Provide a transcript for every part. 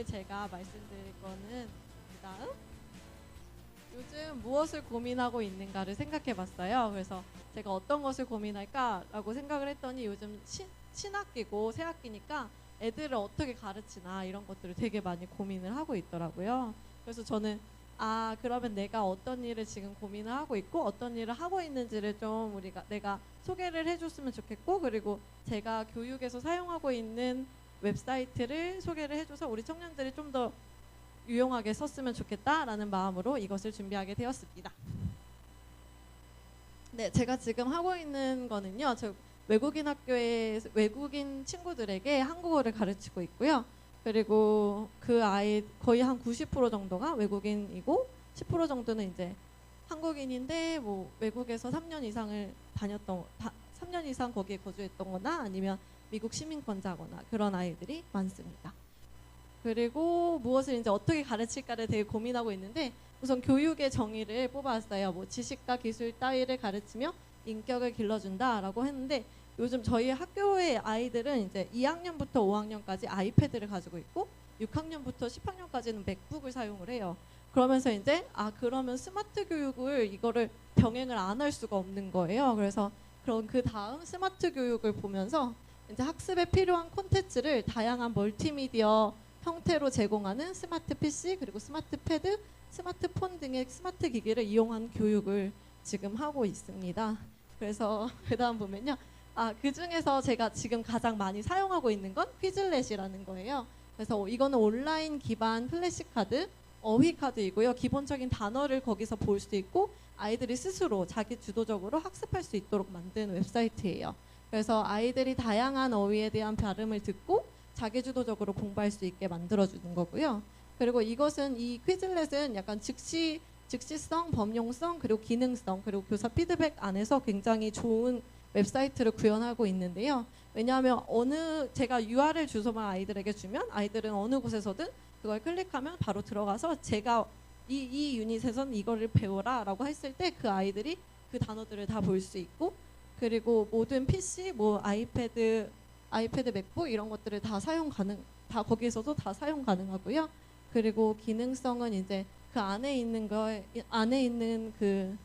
오늘 제가 말씀드릴 거는 그다음 요즘 무엇을 고민하고 있는가를 생각해 봤어요. 그래서 제가 어떤 것을 고민할까라고 생각을 했더니 요즘 신학기고 새학기니까 애들을 어떻게 가르치나 이런 것들을 되게 많이 고민을 하고 있더라고요. 그래서 저는 그러면 내가 어떤 일을 지금 고민을 하고 있고 어떤 일을 하고 있는지를 좀 내가 소개를 해줬으면 좋겠고, 그리고 제가 교육에서 사용하고 있는 웹사이트를 소개를 해줘서 우리 청년들이 좀 더 유용하게 썼으면 좋겠다라는 마음으로 이것을 준비하게 되었습니다. 네, 제가 지금 하고 있는 거는요, 저 외국인 학교에 외국인 친구들에게 한국어를 가르치고 있고요. 그리고 그 아이 거의 한 90% 정도가 외국인이고 10% 정도는 이제 한국인인데 뭐 외국에서 3년 이상을 3년 이상 거기에 거주했던 거나 아니면 미국 시민권자거나 그런 아이들이 많습니다. 그리고 무엇을 이제 어떻게 가르칠까를 되게 고민하고 있는데, 우선 교육의 정의를 뽑아왔어요. 뭐 지식과 기술 따위를 가르치며 인격을 길러준다라고 했는데, 요즘 저희 학교의 아이들은 이제 2학년부터 5학년까지 아이패드를 가지고 있고 6학년부터 10학년까지는 맥북을 사용을 해요. 그러면서 이제 그러면 스마트 교육을 이거를 병행을 안 할 수가 없는 거예요. 그래서 그럼 그 다음 스마트 교육을 보면서 이제 학습에 필요한 콘텐츠를 다양한 멀티미디어 형태로 제공하는 스마트 PC 그리고 스마트 패드, 스마트폰 등의 스마트 기기를 이용한 교육을 지금 하고 있습니다. 그래서 그 다음 보면요. 그 중에서 제가 지금 가장 많이 사용하고 있는 건 퀴즐렛이라는 거예요. 그래서 이거는 온라인 기반 플래시카드, 어휘카드이고요. 기본적인 단어를 거기서 볼 수 있고 아이들이 스스로 자기 주도적으로 학습할 수 있도록 만든 웹사이트예요. 그래서 아이들이 다양한 어휘에 대한 발음을 듣고 자기주도적으로 공부할 수 있게 만들어주는 거고요. 그리고 이 퀴즐렛은 약간 즉시성, 범용성, 그리고 기능성, 그리고 교사 피드백 안에서 굉장히 좋은 웹사이트를 구현하고 있는데요. 왜냐하면 제가 URL 주소만 아이들에게 주면 아이들은 어느 곳에서든 그걸 클릭하면 바로 들어가서 제가 이 유닛에서는 이거를 배워라 라고 했을 때 그 아이들이 그 단어들을 다 볼 수 있고, 그리고 모든 PC, 뭐 아이패드, 맥북 이런 것들을 다 거기에서도 다 사용 가능하고요. 그리고 기능성은 이제 그 안에 있는 그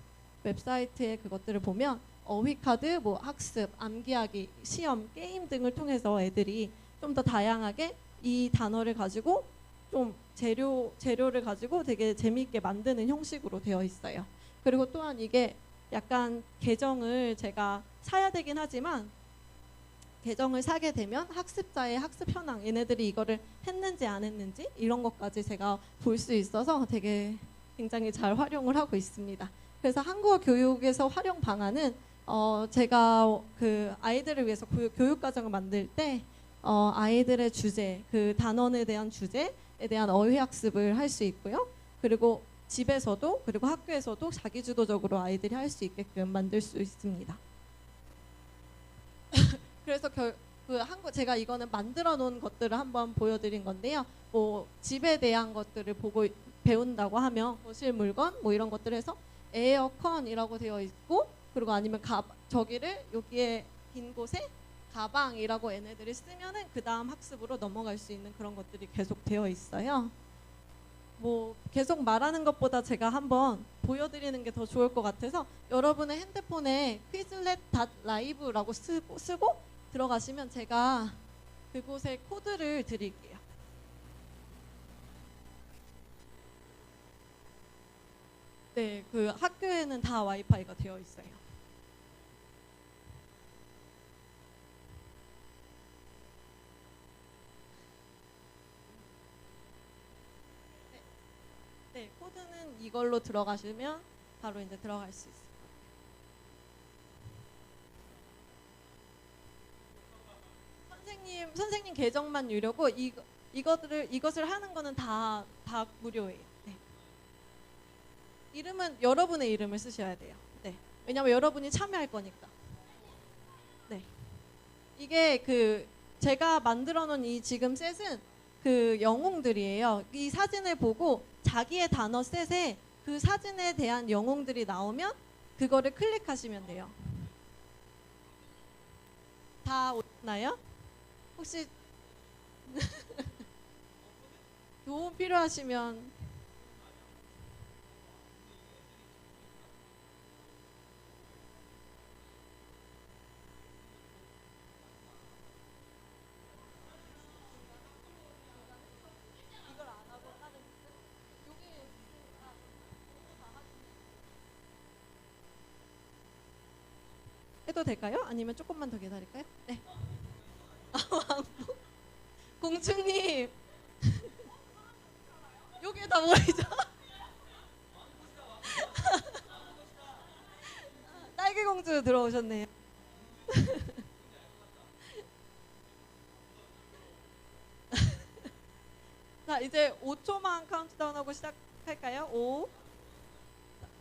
웹사이트의 그것들을 보면 어휘카드, 뭐 학습, 암기하기, 시험, 게임 등을 통해서 애들이 좀 더 다양하게 이 단어를 가지고 좀 재료를 가지고 되게 재미있게 만드는 형식으로 되어 있어요. 그리고 또한 이게 약간 계정을 제가 사야 되긴 하지만 계정을 사게 되면 학습자의 학습 현황, 얘네들이 이거를 했는지 안 했는지 이런 것까지 제가 볼 수 있어서 되게 굉장히 잘 활용을 하고 있습니다. 그래서 한국어 교육에서 활용 방안은 제가 그 아이들을 위해서 교육 과정을 만들 때 아이들의 주제, 그 단원에 대한 주제에 대한 어휘 학습을 할 수 있고요. 그리고 집에서도 그리고 학교에서도 자기주도적으로 아이들이 할 수 있게끔 만들 수 있습니다. 그래서 제가 이거는 만들어 놓은 것들을 한번 보여드린 건데요. 뭐 집에 대한 것들을 보고 배운다고 하면 거실 물건 뭐 이런 것들 해서 에어컨이라고 되어 있고, 그리고 아니면 여기에 빈 곳에 가방이라고 얘네들이 쓰면은 그 다음 학습으로 넘어갈 수 있는 그런 것들이 계속 되어 있어요. 뭐 계속 말하는 것보다 제가 한번 보여드리는 게 더 좋을 것 같아서 여러분의 핸드폰에 quizlet.live라고 쓰고 들어가시면 제가 그곳에 코드를 드릴게요. 네, 그 학교에는 다 와이파이가 되어 있어요. 네, 코드는 이걸로 들어가시면 바로 이제 들어갈 수 있어요. 선생님 계정만 유료고 이것을 하는 거는 다 무료예요. 네. 여러분의 이름을 쓰셔야 돼요. 네. 왜냐면 여러분이 참여할 거니까. 네. 이게 제가 만들어 놓은 이 지금 셋은 그 영웅들이에요. 이 사진을 보고 자기의 단어 셋에 그 사진에 대한 영웅들이 나오면 그거를 클릭하시면 돼요. 다 오나요? 혹시 도움 필요하시면 해도 될까요? 아니면 조금만 더 기다릴까요? 네. 공주님 여기에 다 모이죠? 딸기 공주 들어오셨네요. 자, 이제 5초만 카운트다운하고 시작할까요? 5.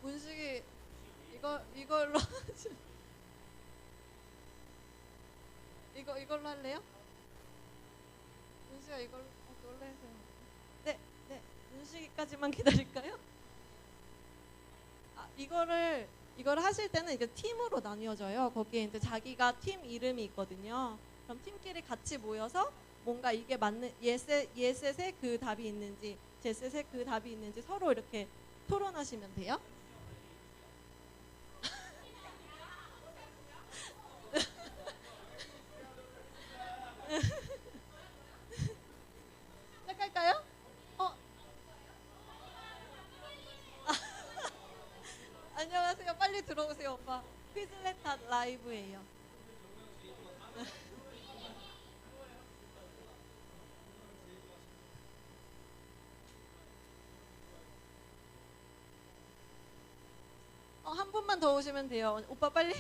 문식이 이걸로 이걸로 할래요? 문식아 이걸로 해주세요. 네, 네. 문식이까지만 기다릴까요? 이걸 하실 때는 이게 팀으로 나뉘어져요. 거기에 이제 자기가 팀 이름이 있거든요. 그럼 팀끼리 같이 모여서 뭔가 이게 맞는 예셋에 그 답이 있는지 제셋에 그 답이 있는지 서로 이렇게 토론하시면 돼요. 시작할까요? 안녕하세요. 빨리 들어오세요, 오빠. 퀴즈렛 라이브예요. 한 분만 더 오시면 돼요. 오빠 빨리.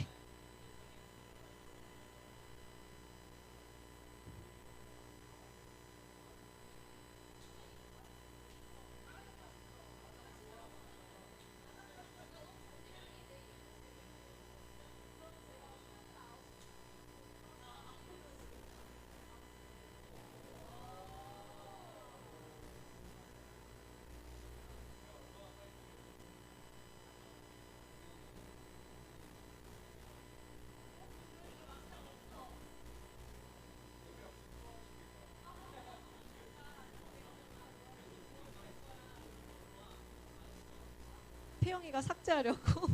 태영이가 삭제하려고.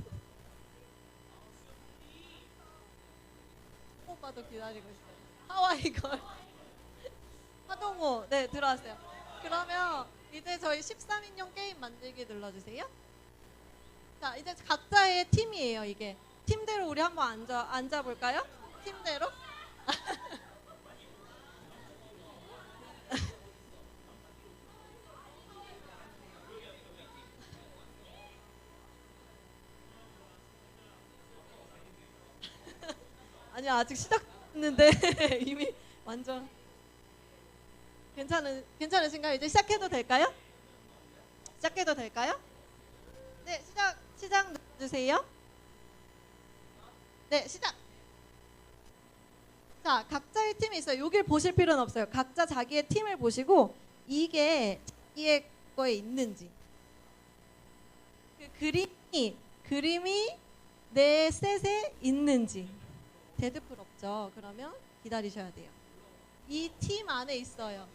오빠도 기다리고 있어요. 하와이 걸. 하동호, 네, 들어왔어요. 그러면 이제 저희 13인용 게임 만들기 눌러주세요. 자, 이제 각자의 팀이에요, 이게. 팀대로 우리 한번 앉아볼까요? 팀대로? 아니야, 아직 시작했는데 이미 완전 괜찮으신가요? 이제 시작해도 될까요? 시작해도 될까요? 네, 시작 주세요. 네, 시작. 자, 각자의 팀이 있어요. 여길 보실 필요는 없어요. 각자 자기의 팀을 보시고 이게 자기의 거에 있는지. 그 그림이 내 셋에 있는지. 데드풀 없죠. 그러면 기다리셔야 돼요. 이 팀 안에 있어요.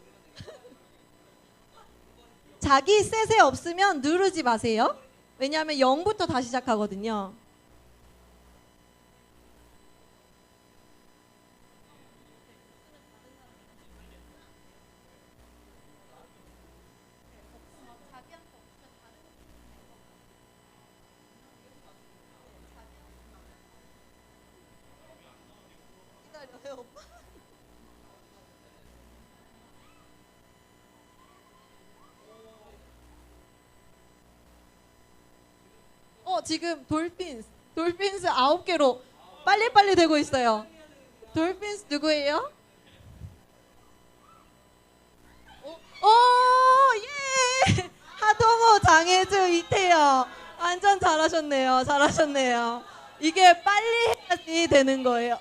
자기 셋에 없으면 누르지 마세요. 왜냐하면 0부터 다시 시작하거든요. 기다려요, 오빠. 지금 돌핀스 9개로 빨리빨리 되고 있어요. 돌핀스 누구예요? 예! 하동호, 장혜주, 이태영. 완전 잘하셨네요. 이게 빨리 해야지 되는 거예요.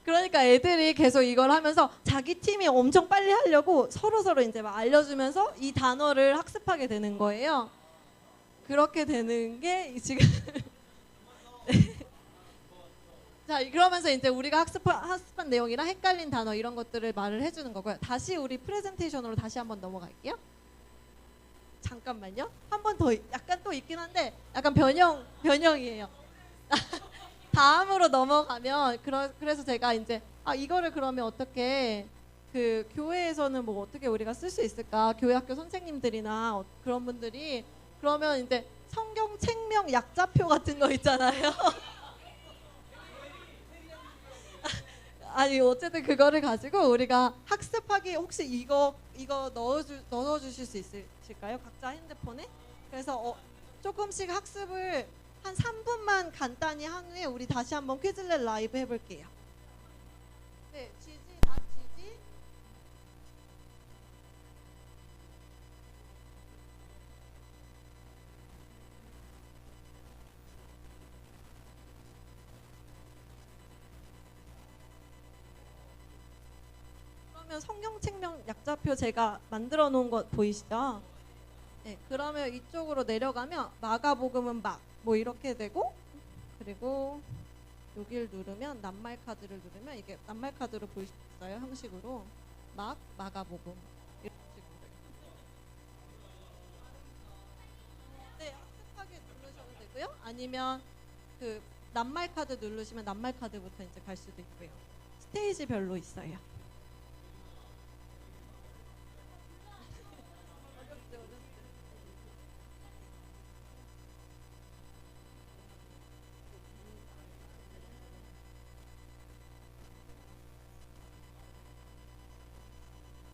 그러니까 애들이 계속 이걸 하면서 자기 팀이 엄청 빨리 하려고 서로 이제 막 알려주면서 이 단어를 학습하게 되는 거예요. 그렇게 되는 게 지금 자, 그러면서 이제 우리가 학습한 내용이랑 헷갈린 단어 이런 것들을 말을 해주는 거고요. 다시 우리 프레젠테이션으로 다시 한번 넘어갈게요. 잠깐만요. 한 번 더 약간 또 있긴 한데 약간 변형이에요. 다음으로 넘어가면 그래서 제가 이제 이거를 그러면 어떻게 그 교회에서는 뭐 어떻게 우리가 쓸 수 있을까? 교회학교 선생님들이나 그런 분들이 그러면 이제 성경 책명 약자표 같은 거 있잖아요. 아니 어쨌든 그거를 가지고 우리가 학습하기 혹시 이거 넣어주실 수 있으실까요? 각자 핸드폰에? 그래서 조금씩 학습을 한 3분만 간단히 한 후에 우리 다시 한번 퀴즈렛 라이브 해볼게요. 네, 지지. 그러면 성경 책명 약자표 제가 만들어 놓은 거 보이시죠? 네, 그러면 이쪽으로 내려가면 마가복음은 뭐 이렇게 되고 그리고 여기를 누르면 낱말 카드를 누르면 이게 낱말 카드로 보일 수 있어요. 형식으로 마가복음 이런 식으로. 네, 학습하기 누르셔도 되고요. 아니면 그 낱말 카드 누르시면 낱말 카드부터 이제 갈 수도 있고요. 스테이지별로 있어요.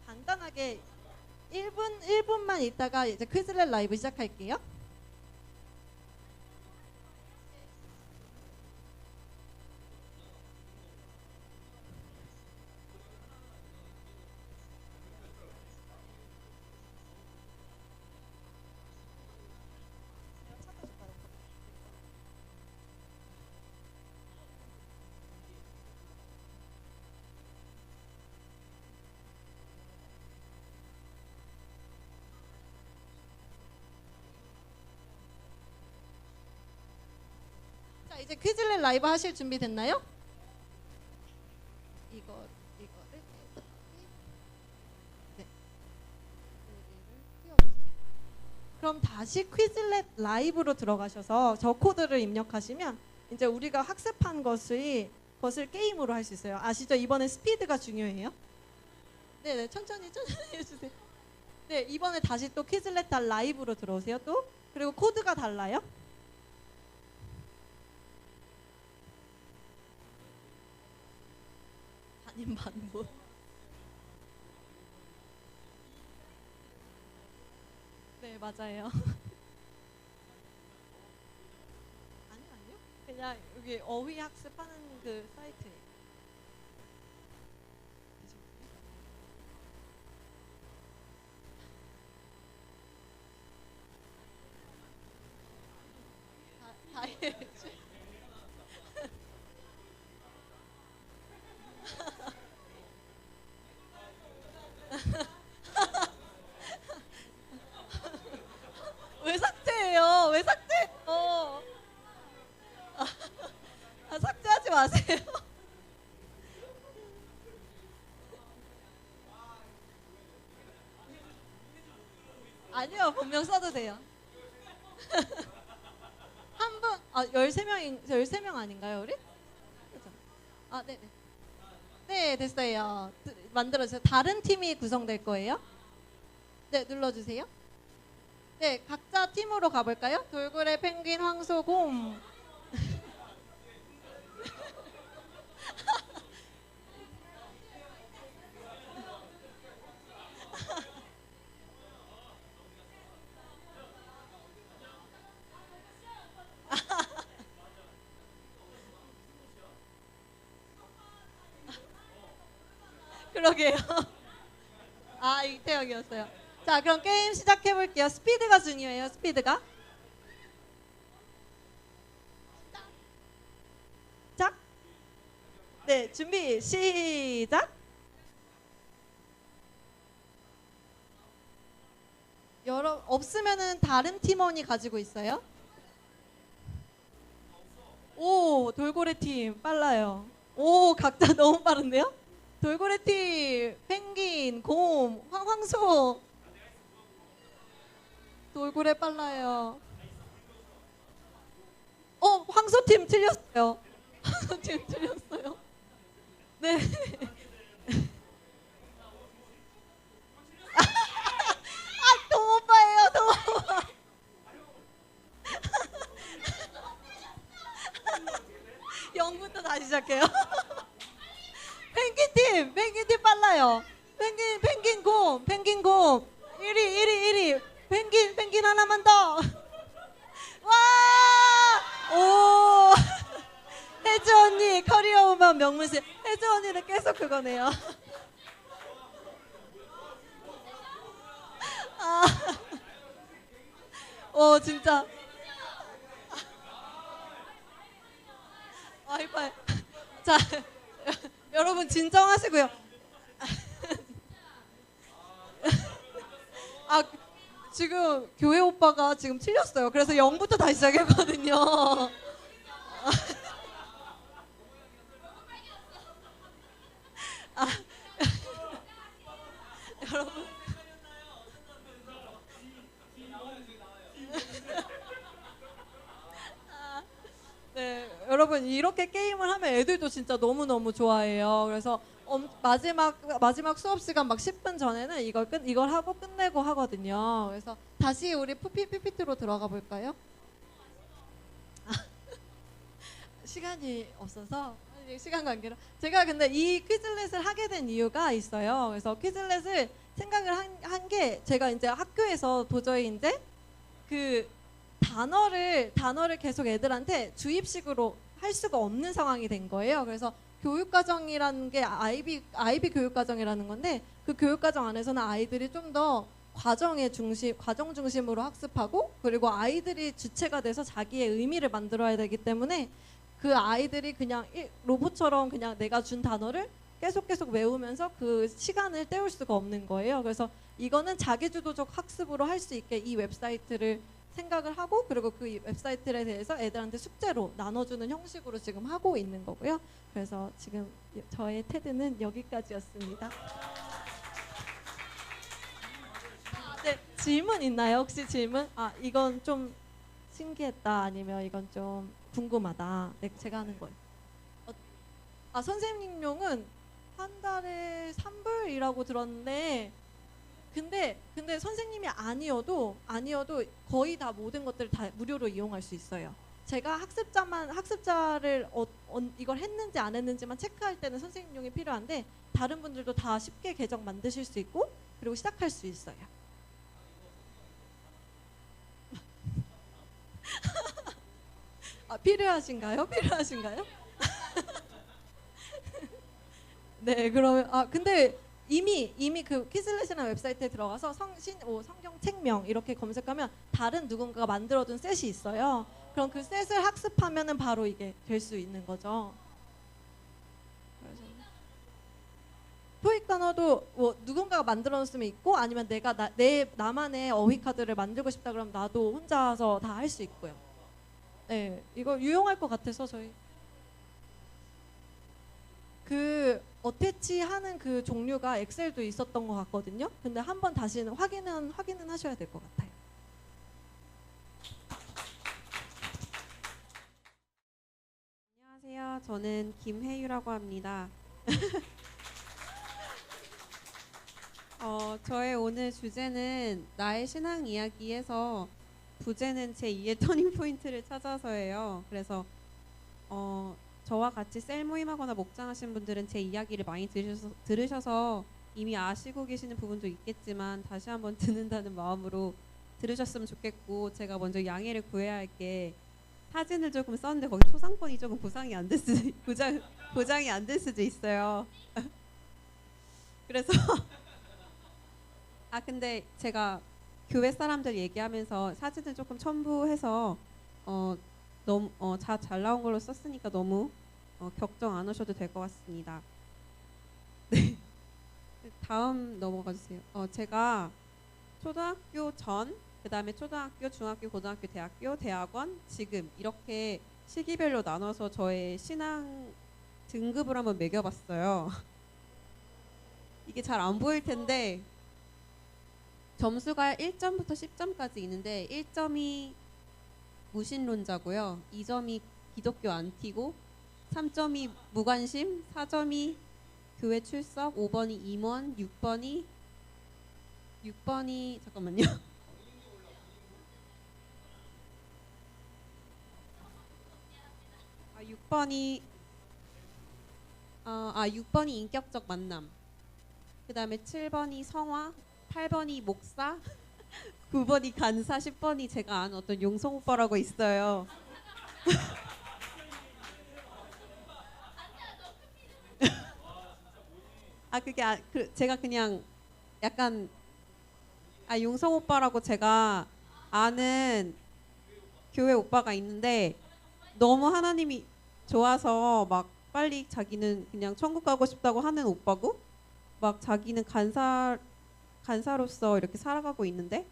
간단하게 1분만 있다가 이제 퀴즈렛 라이브 시작할게요. 자, 이제 퀴즈렛 라이브 하실 준비 됐나요? 이거를 네. 그럼 다시 퀴즈렛 라이브로 들어가셔서 저 코드를 입력하시면 이제 우리가 학습한 것을 게임으로 할 수 있어요. 아시죠? 이번에 스피드가 중요해요. 네네, 천천히 해주세요. 네, 이번에 다시 또 퀴즈렛 라이브로 들어오세요. 또 그리고 코드가 달라요. 아님 반복. 네, 맞아요. 아니요. 그냥 여기 어휘 학습하는 그 사이트에. 다 해야지. 왜 삭제해요? 왜 삭제해요? 삭제하지 마세요. 아니요, 본명 써도 돼요. 한 분, 13명 아닌가요, 우리? 그죠? 네네. 네, 됐어요. 만들어주세요. 다른 팀이 구성될 거예요. 네, 눌러주세요. 네, 각자 팀으로 가볼까요? 돌고래, 펭귄, 황소, 곰. 그러게요. 이태영이었어요. 자, 그럼 게임 시작해볼게요. 스피드가 중요해요, 스피드가. 자, 네, 준비, 시작. 없으면은 다른 팀원이 가지고 있어요. 오, 돌고래 팀 빨라요. 오, 각자 너무 빠른데요? 돌고래 팀, 펭귄, 곰, 황소. 돌고래 빨라요. 황소 팀 틀렸어요. 황소 팀 틀렸어요. 네. 동오빠예요, 동오빠. 0부터 다시 시작해요. 펭귄 팀 빨라요. 펭귄 곰, 1위. 펭귄 하나만 더. 와! 오! 혜주 언니, 커리어 우먼 명문실. 혜주 언니는 계속 그거네요. 아, 진짜. 와이파이. 자, 여러분 진정하시고요. 아, 지금 교회 오빠가 지금 틀렸어요. 그래서 0부터 다시 시작했거든요. 아, 여러분. 네, 여러분 이렇게 게임을 하면 애들도 진짜 너무너무 좋아해요. 그래서 마지막 수업 시간 막 10분 전에는 이걸 하고 끝내고 하거든요. 그래서 다시 우리 PPT로 들어가 볼까요? 시간이 없어서 시간 관계로 제가 근데 이 퀴즐렛을 하게 된 이유가 있어요. 그래서 퀴즐렛을 생각을 한 게 제가 이제 학교에서 도저히 이제 그 단어를 계속 애들한테 주입식으로 할 수가 없는 상황이 된 거예요. 그래서 교육과정이라는 게 아이비 교육과정이라는 건데 그 교육과정 안에서는 아이들이 좀 더 과정 중심으로 학습하고 그리고 아이들이 주체가 돼서 자기의 의미를 만들어야 되기 때문에 그 아이들이 그냥 로봇처럼 그냥 내가 준 단어를 계속 외우면서 그 시간을 때울 수가 없는 거예요. 그래서 이거는 자기주도적 학습으로 할 수 있게 이 웹사이트를 생각을 하고 그리고 그 웹사이트에 대해서 애들한테 숙제로 나눠주는 형식으로 지금 하고 있는 거고요. 그래서 지금 저의 테드는 여기까지였습니다. 네, 질문 있나요? 혹시 질문? 이건 좀 신기했다 아니면 이건 좀 궁금하다. 네, 제가 하는 거예요. 선생님용은 한 달에 3불이라고 들었는데 근데 선생님이 아니어도 거의 다 모든 것들을 다 무료로 이용할 수 있어요. 제가 학습자를 이걸 했는지 안 했는지만 체크할 때는 선생님용이 필요한데 다른 분들도 다 쉽게 계정 만드실 수 있고 그리고 시작할 수 있어요. 필요하신가요? 네, 그러면 근데 이미 그 퀴즐렛이라는 웹사이트에 들어가서 성경 책명 이렇게 검색하면 다른 누군가가 만들어둔 셋이 있어요. 그럼 그 셋을 학습하면은 바로 이게 될 수 있는 거죠. 그래서 토익 단어도 뭐 누군가가 만들어놓은 수면 있고 아니면 내가 나만의 어휘 카드를 만들고 싶다 그러면 나도 혼자서 다 할 수 있고요. 네, 이거 유용할 것 같아서 저희 그 어태치하는 그 종류가 엑셀도 있었던 것 같거든요. 근데 한번 다시는 확인은 하셔야 될 것 같아요. 안녕하세요. 저는 김혜유라고 합니다. 저의 오늘 주제는 나의 신앙 이야기에서 부제는 제2의 터닝 포인트를 찾아서예요. 그래서 저와 같이 셀 모임하거나 목장하신 분들은 제 이야기를 많이 들으셔서 이미 아시고 계시는 부분도 있겠지만 다시 한번 듣는다는 마음으로 들으셨으면 좋겠고 제가 먼저 양해를 구해야 할 게 사진을 조금 썼는데 거기 초상권이 조금 보장이 안 될 수도 있어요. 그래서 근데 제가 교회 사람들 얘기하면서 사진을 조금 첨부해서 너무 잘 나온 걸로 썼으니까 너무 걱정 안 하셔도 될 것 같습니다. 네. 다음 넘어가 주세요. 제가 초등학교 전, 그 다음에 초등학교, 중학교, 고등학교, 대학교, 대학원, 지금 이렇게 시기별로 나눠서 저의 신앙 등급을 한번 매겨봤어요. 이게 잘 안 보일 텐데 점수가 1점부터 10점까지 있는데 1점이 무신론자고요. 2점이 기독교 안티고 3점이 무관심, 4점이 교회 출석, 5번이 임원, 6번이 잠깐만요. 6번이 인격적 만남. 그다음에 7번이 성화, 8번이 목사, 9번이 간사, 10번이 제가 아는 어떤 용성 오빠라고 있어요. 제가 그냥 약간 용성 오빠라고 제가 아는 교회 오빠가 있는데 너무 하나님이 좋아서 막 빨리 자기는 그냥 천국 가고 싶다고 하는 오빠고 막 자기는 간사로서 이렇게 살아가고 있는데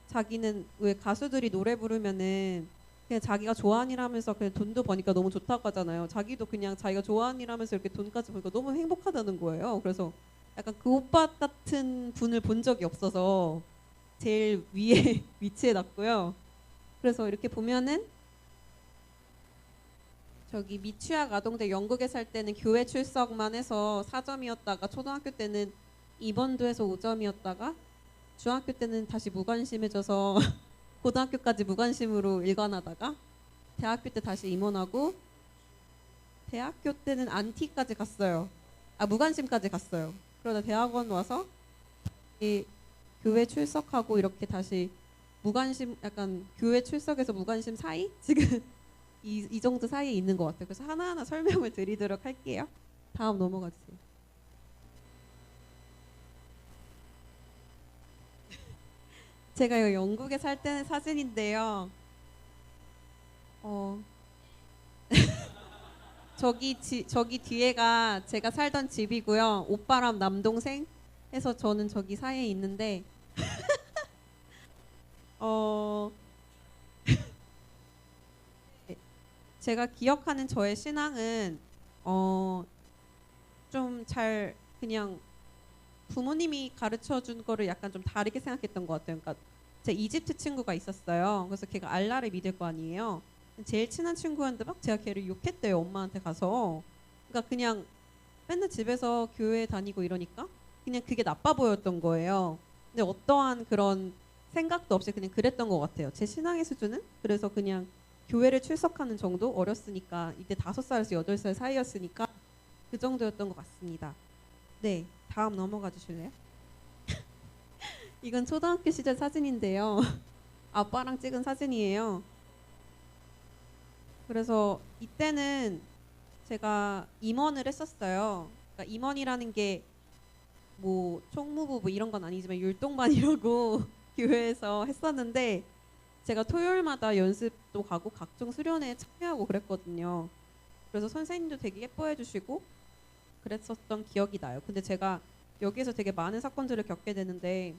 자기는 왜 가수들이 노래 부르면은 그냥 자기가 좋아하는 일 하면서 그냥 돈도 버니까 너무 좋다고 하잖아요. 자기도 그냥 자기가 좋아하는 일 하면서 이렇게 돈까지 버니까 너무 행복하다는 거예요. 그래서 약간 그 오빠 같은 분을 본 적이 없어서 제일 위에 위치해 놨고요. 그래서 이렇게 보면은 저기 미취학 아동들 영국에 살 때는 교회 출석만 해서 4점이었다가 초등학교 때는 입원도 해서 5점이었다가 중학교 때는 다시 무관심해져서 고등학교까지 무관심으로 일관하다가 대학교 때 다시 임원하고 대학교 때는 안티까지 갔어요. 무관심까지 갔어요. 그러다 대학원 와서 이 교회 출석하고 이렇게 다시 무관심 약간 교회 출석에서 무관심 사이 지금 이 정도 사이에 있는 것 같아요. 그래서 하나하나 설명을 드리도록 할게요. 다음 넘어가 주세요. 제가 이거 영국에 살 때는 사진인데요. 저기 뒤에가 제가 살던 집이고요. 오빠랑 남동생 해서 저는 저기 사이에 있는데 제가 기억하는 저의 신앙은 좀 잘 그냥 부모님이 가르쳐 준 거를 약간 좀 다르게 생각했던 것 같아요. 그러니까 제 이집트 친구가 있었어요. 그래서 걔가 알라를 믿을 거 아니에요. 제일 친한 친구였는데 막 제가 걔를 욕했대요. 엄마한테 가서. 그러니까 그냥 맨날 집에서 교회 다니고 이러니까 그냥 그게 나빠 보였던 거예요. 근데 어떠한 그런 생각도 없이 그냥 그랬던 것 같아요. 제 신앙의 수준은 그래서 그냥 교회를 출석하는 정도 어렸으니까 이때 5살에서 8살 사이였으니까 그 정도였던 것 같습니다. 네, 다음 넘어가 주실래요? 이건 초등학교 시절 사진인데요. 아빠랑 찍은 사진이에요. 그래서 이때는 제가 임원을 했었어요. 그러니까 임원이라는 게 뭐 총무부 뭐 이런 건 아니지만 율동반이라고 교회에서 했었는데 제가 토요일마다 연습도 가고 각종 수련회에 참여하고 그랬거든요. 그래서 선생님도 되게 예뻐해 주시고 그랬었던 기억이 나요. 근데 제가 여기에서 되게 많은 사건들을 겪게 되는데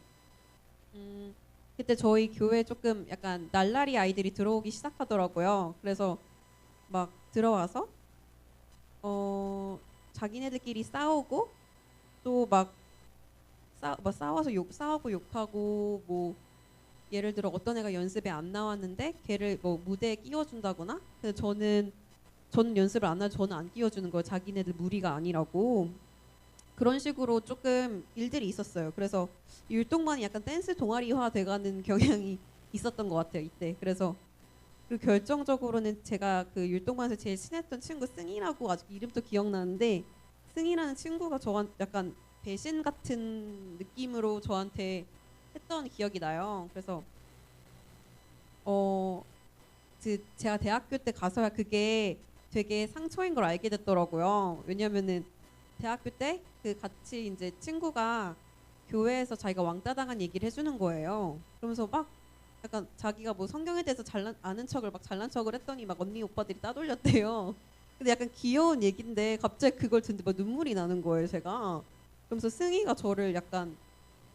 그때 저희 교회에 조금 약간 날라리 아이들이 들어오기 시작하더라고요. 그래서 막 들어와서 자기네들끼리 싸우고 또 막 싸워서 싸우고 욕하고 뭐 예를 들어 어떤 애가 연습에 안 나왔는데 걔를 뭐 무대에 끼워준다거나. 근데 저는 연습을 안 하고 저는 안 끼워주는 거예요. 자기네들 무리가 아니라고. 그런 식으로 조금 일들이 있었어요. 그래서 율동반이 약간 댄스 동아리화 돼가는 경향이 있었던 것 같아요. 이때. 그래서 그리고 결정적으로는 제가 그 율동반에서 제일 친했던 친구 승희라고 아직 이름도 기억나는데 승희라는 친구가 저한 약간 배신 같은 느낌으로 저한테 했던 기억이 나요. 그래서 제가 대학교 때 가서야 그게 되게 상처인 걸 알게 됐더라고요. 왜냐면은 대학교 때 그 같이 이제 친구가 교회에서 자기가 왕따 당한 얘기를 해주는 거예요. 그러면서 막 약간 자기가 뭐 성경에 대해서 아는 척을 막 잘난 척을 했더니 막 언니 오빠들이 따돌렸대요. 근데 약간 귀여운 얘기인데 갑자기 그걸 듣는데 막 눈물이 나는 거예요, 제가. 그러면서 승희가 저를 약간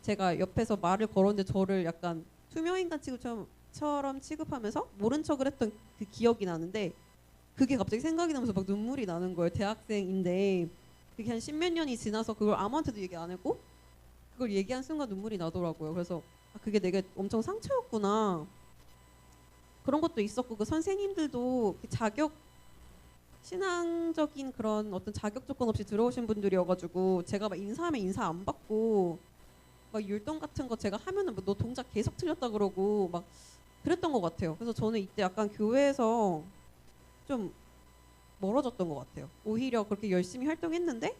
제가 옆에서 말을 걸었는데 저를 약간 투명인간 취급처럼 취급하면서 모른 척을 했던 그 기억이 나는데 그게 갑자기 생각이 나면서 막 눈물이 나는 거예요. 대학생인데 그게 한 십몇 년이 지나서 그걸 아무한테도 얘기 안 했고 그걸 얘기한 순간 눈물이 나더라고요. 그래서 아, 그게 내게 엄청 상처였구나. 그런 것도 있었고 그 선생님들도 그 자격 신앙적인 그런 어떤 자격 조건 없이 들어오신 분들이어가지고 제가 막 인사하면 인사 안 받고 막 율동 같은 거 제가 하면은 뭐너 동작 계속 틀렸다 그러고 막 그랬던 것 같아요. 그래서 저는 이때 약간 교회에서 좀 멀어졌던 것 같아요. 오히려 그렇게 열심히 활동했는데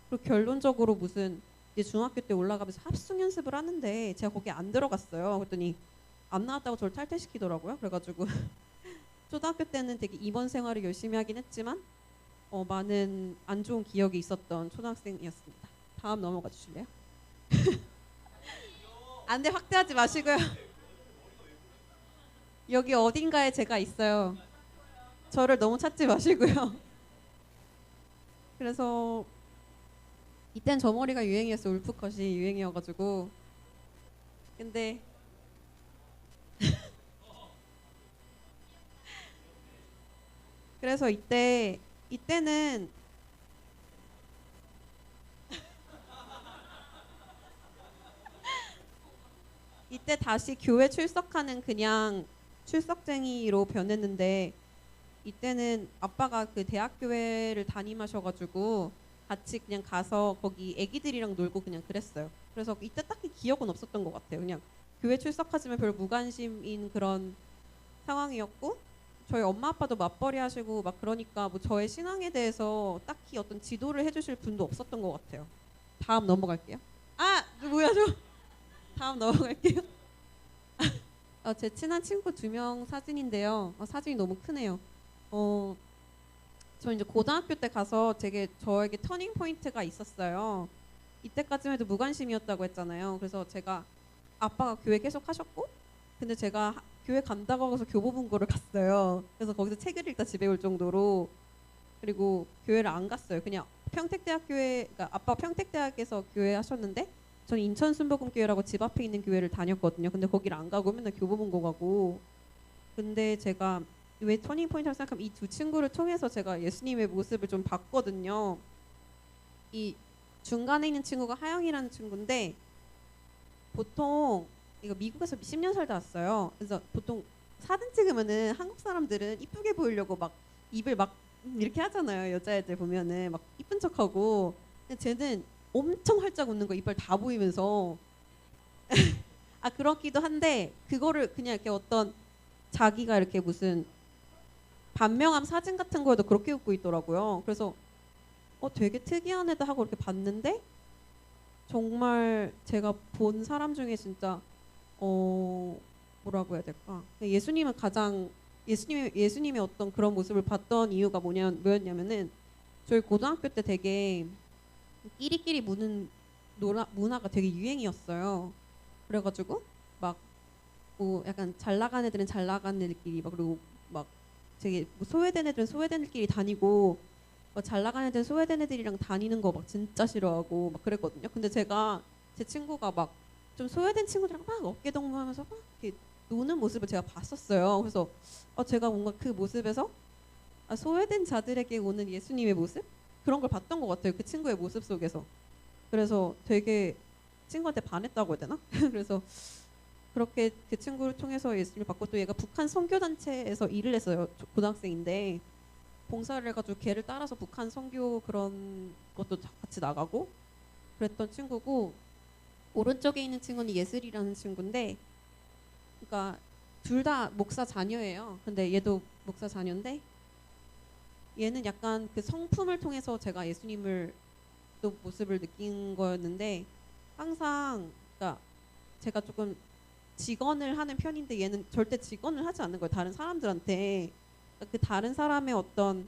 그리고 결론적으로 무슨 이제 중학교 때 올라가면서 합숙 연습을 하는데 제가 거기 안 들어갔어요. 그랬더니 안 나왔다고 저를 탈퇴시키더라고요. 그래가지고 초등학교 때는 되게 임원 생활을 열심히 하긴 했지만 많은 안 좋은 기억이 있었던 초등학생이었습니다. 다음 넘어가 주실래요? 안 돼, 확대하지 마시고요. 여기 어딘가에 제가 있어요. 저를 너무 찾지 마시고요. 그래서 이땐 저 머리가 유행이었어. 울프컷이 유행이어가지고. 근데 그래서 이때는 이때 다시 교회 출석하는 그냥 출석쟁이로 변했는데 이때는 아빠가 그 대학교회를 담임하셔가지고 같이 그냥 가서 거기 애기들이랑 놀고 그냥 그랬어요. 그래서 이때 딱히 기억은 없었던 것 같아요. 그냥 교회 출석하지만 별 무관심인 그런 상황이었고 저희 엄마 아빠도 맞벌이 하시고 막 그러니까 뭐 저의 신앙에 대해서 딱히 어떤 지도를 해주실 분도 없었던 것 같아요. 다음 넘어갈게요. 아 뭐야 저 다음 넘어갈게요. 제 친한 친구 2명 사진인데요. 사진이 너무 크네요. 저 이제 고등학교 때 가서 되게 저에게 터닝 포인트가 있었어요. 이때까지만 해도 무관심이었다고 했잖아요. 그래서 제가 아빠가 교회 계속 하셨고 근데 제가 교회 간다고 해서 교보문고를 갔어요. 그래서 거기서 책을 읽다 집에 올 정도로 그리고 교회를 안 갔어요. 그냥 평택대학교에 그러니까 아빠 평택대학에서 교회 하셨는데 저는 인천 순복음교회라고 집 앞에 있는 교회를 다녔거든요. 근데 거기를 안 가고 맨날 교보문고 가고 근데 제가 왜 터닝 포인트라고 생각하면 이 두 친구를 통해서 제가 예수님의 모습을 좀 봤거든요. 이 중간에 있는 친구가 하영이라는 친구인데 보통 이거 미국에서 10년 살다 왔어요. 그래서 보통 사진 찍으면은 한국 사람들은 이쁘게 보이려고 막 입을 막 이렇게 하잖아요. 여자애들 보면은 막 이쁜 척하고. 근데 쟤는 엄청 활짝 웃는 거 이빨 다 보이면서 아 그렇기도 한데 그거를 그냥 이렇게 어떤 자기가 이렇게 무슨 반명함 사진 같은 거에도 그렇게 웃고 있더라고요. 그래서 되게 특이한 애다 하고 이렇게 봤는데 정말 제가 본 사람 중에 진짜 뭐라고 해야 될까? 예수님은 가장 예수님의 어떤 그런 모습을 봤던 이유가 뭐였냐면은 저희 고등학교 때 되게 끼리끼리 무는 문화가 되게 유행이었어요. 그래가지고 막 뭐 약간 잘 나간 애들은 잘 나간 애들끼리 막 그리고 막 되게 뭐 소외된 애들은 소외된 애들끼리 다니고 잘 나간 애들은 소외된 애들이랑 다니는 거 막 진짜 싫어하고 막 그랬거든요. 근데 제 친구가 막 좀 소외된 친구들이랑 막 어깨 동무하면서 막 이렇게 노는 모습을 제가 봤었어요. 그래서 제가 뭔가 그 모습에서 소외된 자들에게 오는 예수님의 모습 그런 걸 봤던 것 같아요. 그 친구의 모습 속에서. 그래서 되게 친구한테 반했다고 해야 되나? 그래서 그렇게 그 친구를 통해서 예수님을 받고 또 얘가 북한 선교단체에서 일을 했어요. 고등학생인데 봉사를 해가지고 걔를 따라서 북한 선교 그런 것도 같이 나가고 그랬던 친구고 오른쪽에 있는 친구는 예슬이라는 친구인데 그러니까 둘 다 목사 자녀예요. 근데 얘도 목사 자녀인데 얘는 약간 그 성품을 통해서 제가 예수님을 또 모습을 느낀 거였는데 항상 그러니까 제가 조금 직언을 하는 편인데 얘는 절대 직언을 하지 않는 거예요. 다른 사람들한테 그러니까 그 다른 사람의 어떤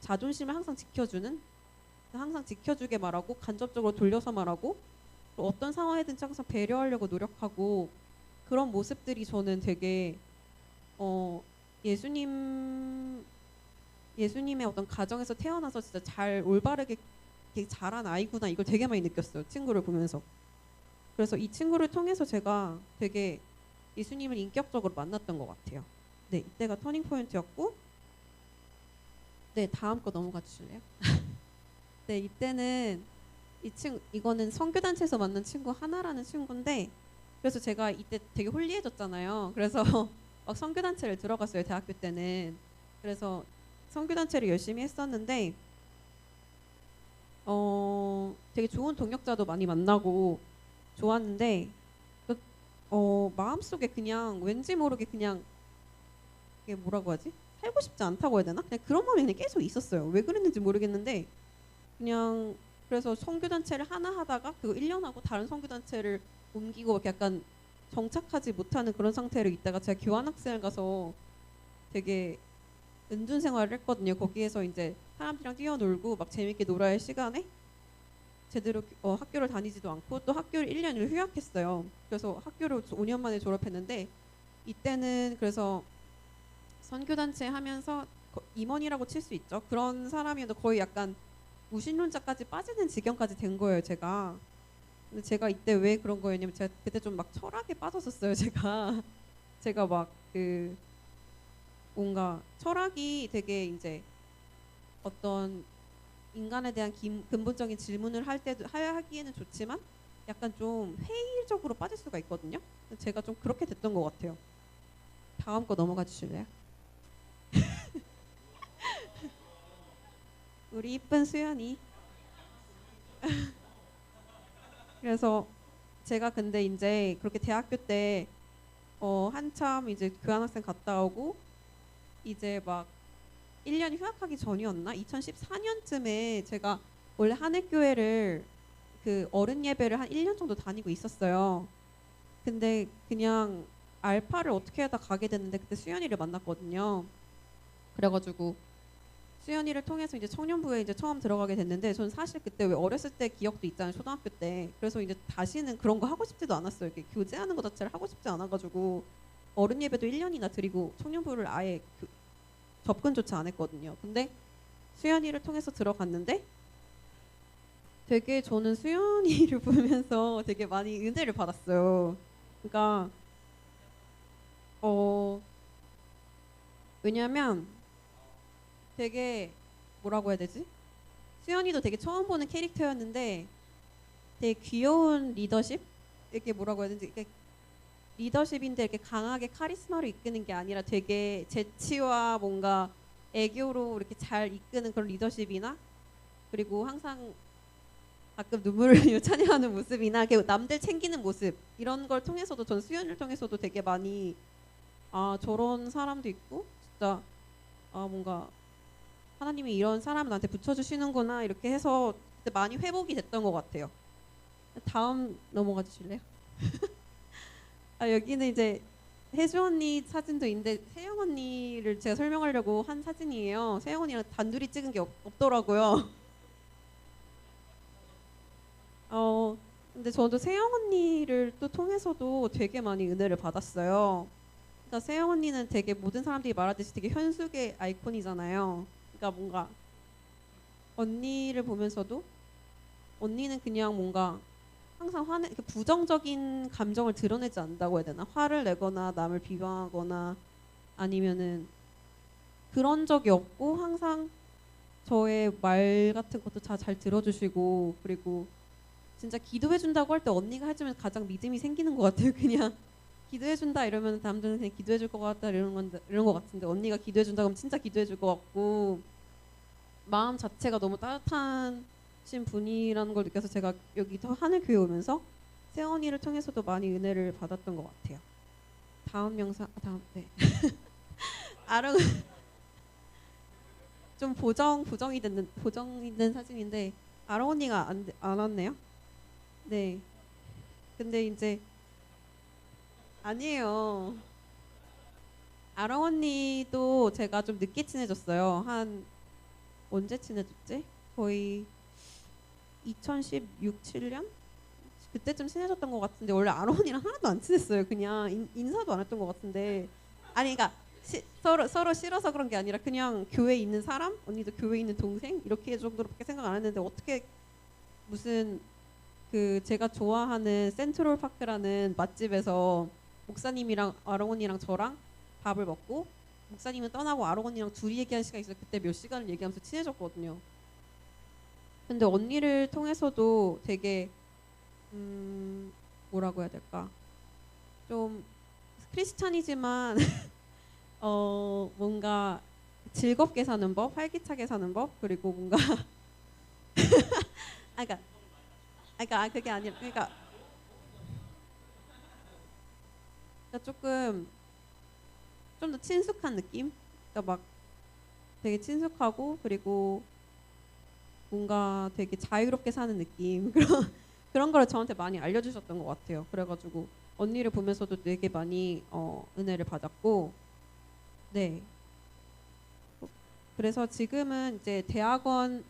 자존심을 항상 지켜주게 말하고 간접적으로 돌려서 말하고 또 어떤 상황이든지 항상 배려하려고 노력하고 그런 모습들이 저는 되게 예수님의 어떤 가정에서 태어나서 진짜 잘 올바르게 자란 아이구나 이걸 되게 많이 느꼈어요. 친구를 보면서. 그래서 이 친구를 통해서 제가 되게 예수님을 인격적으로 만났던 것 같아요. 네, 이때가 터닝 포인트였고 네, 다음 거 넘어가 주실래요? 네, 이때는 이거는 선교단체에서 만난 친구 하나라는 친구인데, 그래서 제가 이때 되게 홀리해졌잖아요. 그래서 막 선교단체를 들어갔어요, 대학교 때는. 그래서 선교단체를 열심히 했었는데 되게 좋은 동역자도 많이 만나고 좋았는데 마음속에 그냥 왠지 모르게 그냥 이게 뭐라고 하지? 살고 싶지 않다고 해야 되나? 그냥 그런 마음이 그냥 계속 있었어요. 왜 그랬는지 모르겠는데 그냥 그래서 선교단체를 하나 하다가 그거 1년 하고 다른 선교단체를 옮기고 이렇게 약간 정착하지 못하는 그런 상태로 있다가 제가 교환학생을 가서 되게 은둔 생활을 했거든요. 거기에서 이제 사람들이랑 뛰어놀고 막 재밌게 놀아야 할 시간에 제대로 학교를 다니지도 않고 또 학교를 1년을 휴학했어요. 그래서 학교를 5년 만에 졸업했는데 이때는 그래서 선교단체 하면서 임원이라고 칠 수 있죠. 그런 사람이어도 거의 약간 무신론자까지 빠지는 지경까지 된 거예요, 제가. 근데 제가 이때 왜 그런 거였냐면 제가 그때 좀 막 철학에 빠졌었어요, 제가. 제가 막 그 뭔가 철학이 되게 이제 어떤 인간에 대한 근본적인 질문을 할 때도 하기에는 좋지만 약간 좀 회의적으로 빠질 수가 있거든요. 제가 좀 그렇게 됐던 것 같아요. 다음 거 넘어가 주실래요? 우리 이쁜 수연이. 그래서 제가 근데 이제 그렇게 대학교 때 한참 이제 교환학생 갔다 오고 이제 막 1년 휴학하기 전이었나? 2014년쯤에 제가 원래 한해교회를 그 어른 예배를 한 1년 정도 다니고 있었어요. 근데 그냥 알파를 어떻게 하다 가게 됐는데 그때 수연이를 만났거든요. 그래가지고 수연이를 통해서 이제 청년부에 이제 처음 들어가게 됐는데 저는 사실 그때 왜 어렸을 때 기억도 있잖아요, 초등학교 때. 그래서 이제 다시는 그런 거 하고 싶지도 않았어요. 이렇게 교제하는 거 자체를 하고 싶지 않아가지고 어른 예배도 1년이나 드리고 청년부를 아예 접근조차 안 했거든요. 근데 수연이를 통해서 들어갔는데 되게 저는 수연이를 보면서 되게 많이 은혜를 받았어요. 그러니까 왜냐면 되게 뭐라고 해야 되지? 수연이도 되게 처음 보는 캐릭터였는데 되게 귀여운 리더십? 이렇게 뭐라고 해야 되지? 이렇게 리더십인데 이렇게 강하게 카리스마로 이끄는 게 아니라 되게 재치와 뭔가 애교로 이렇게 잘 이끄는 그런 리더십이나 그리고 항상 가끔 눈물을 찬양하는 모습이나 남들 챙기는 모습 이런 걸 통해서도 전 수연이를 통해서도 되게 많이 저런 사람도 있고 진짜 뭔가 하나님이 이런 사람을 나한테 붙여주시는구나 이렇게 해서 그때 많이 회복이 됐던 것 같아요. 다음 넘어가 주실래요? 여기는 이제 혜주 언니 사진도 있는데 세영 언니를 제가 설명하려고 한 사진이에요. 세영 언니랑 단둘이 찍은 게 없더라고요. 근데 저도 세영 언니를 또 통해서도 되게 많이 은혜를 받았어요. 그러니까 세영 언니는 되게 모든 사람들이 말하듯이 되게 현숙의 아이콘이잖아요. 그러니까 뭔가 언니를 보면서도 언니는 그냥 뭔가 항상 부정적인 감정을 드러내지 않는다고 해야 되나? 화를 내거나 남을 비방하거나 아니면은 그런 적이 없고 항상 저의 말 같은 것도 다 잘 들어주시고 그리고 진짜 기도해준다고 할 때 언니가 해주면 가장 믿음이 생기는 것 같아요. 그냥 기도해준다 이러면 남들은 그냥 기도해줄 것 같다 이런 것 같은데 언니가 기도해준다 그러면 진짜 기도해줄 것 같고 마음 자체가 너무 따뜻하신 분이라는 걸 느껴서 제가 여기 하늘교회 오면서 세언니를 통해서도 많이 은혜를 받았던 것 같아요. 다음 영상 네. 아령 좀 보정이 된 사진인데 아령 언니가 안 왔네요. 네. 근데 이제 아니에요. 아령 언니도 제가 좀 늦게 친해졌어요. 한 언제 친해졌지? 거의 2016, 7년? 그때쯤 친해졌던 것 같은데 원래 아령 언니랑 하나도 안 친했어요. 그냥 인사도 안 했던 것 같은데 아니 그러니까 서로 싫어서 그런 게 아니라 그냥 교회에 있는 사람, 언니도 교회에 있는 동생 이렇게 정도로밖에 생각 안 했는데 어떻게 무슨 그 제가 좋아하는 센트럴 파크라는 맛집에서 목사님이랑 아령 언니랑 저랑 밥을 먹고 목사님은 떠나고 아롱 언니랑 둘이 얘기한 시간이 있어요. 그때 몇 시간을 얘기하면서 친해졌거든요. 근데 언니를 통해서도 되게 뭐라고 해야 될까? 좀 크리스찬이지만 뭔가 즐겁게 사는 법, 활기차게 사는 법, 그리고 뭔가 그게 아니라 그러니까 조금 좀 더 친숙한 느낌? 그러니까 막 되게 친숙하고 그리고 뭔가 되게 자유롭게 사는 느낌 그런 걸 저한테 많이 알려주셨던 것 같아요. 그래가지고 언니를 보면서도 되게 많이 은혜를 받았고, 네. 그래서 지금은 이제 대학원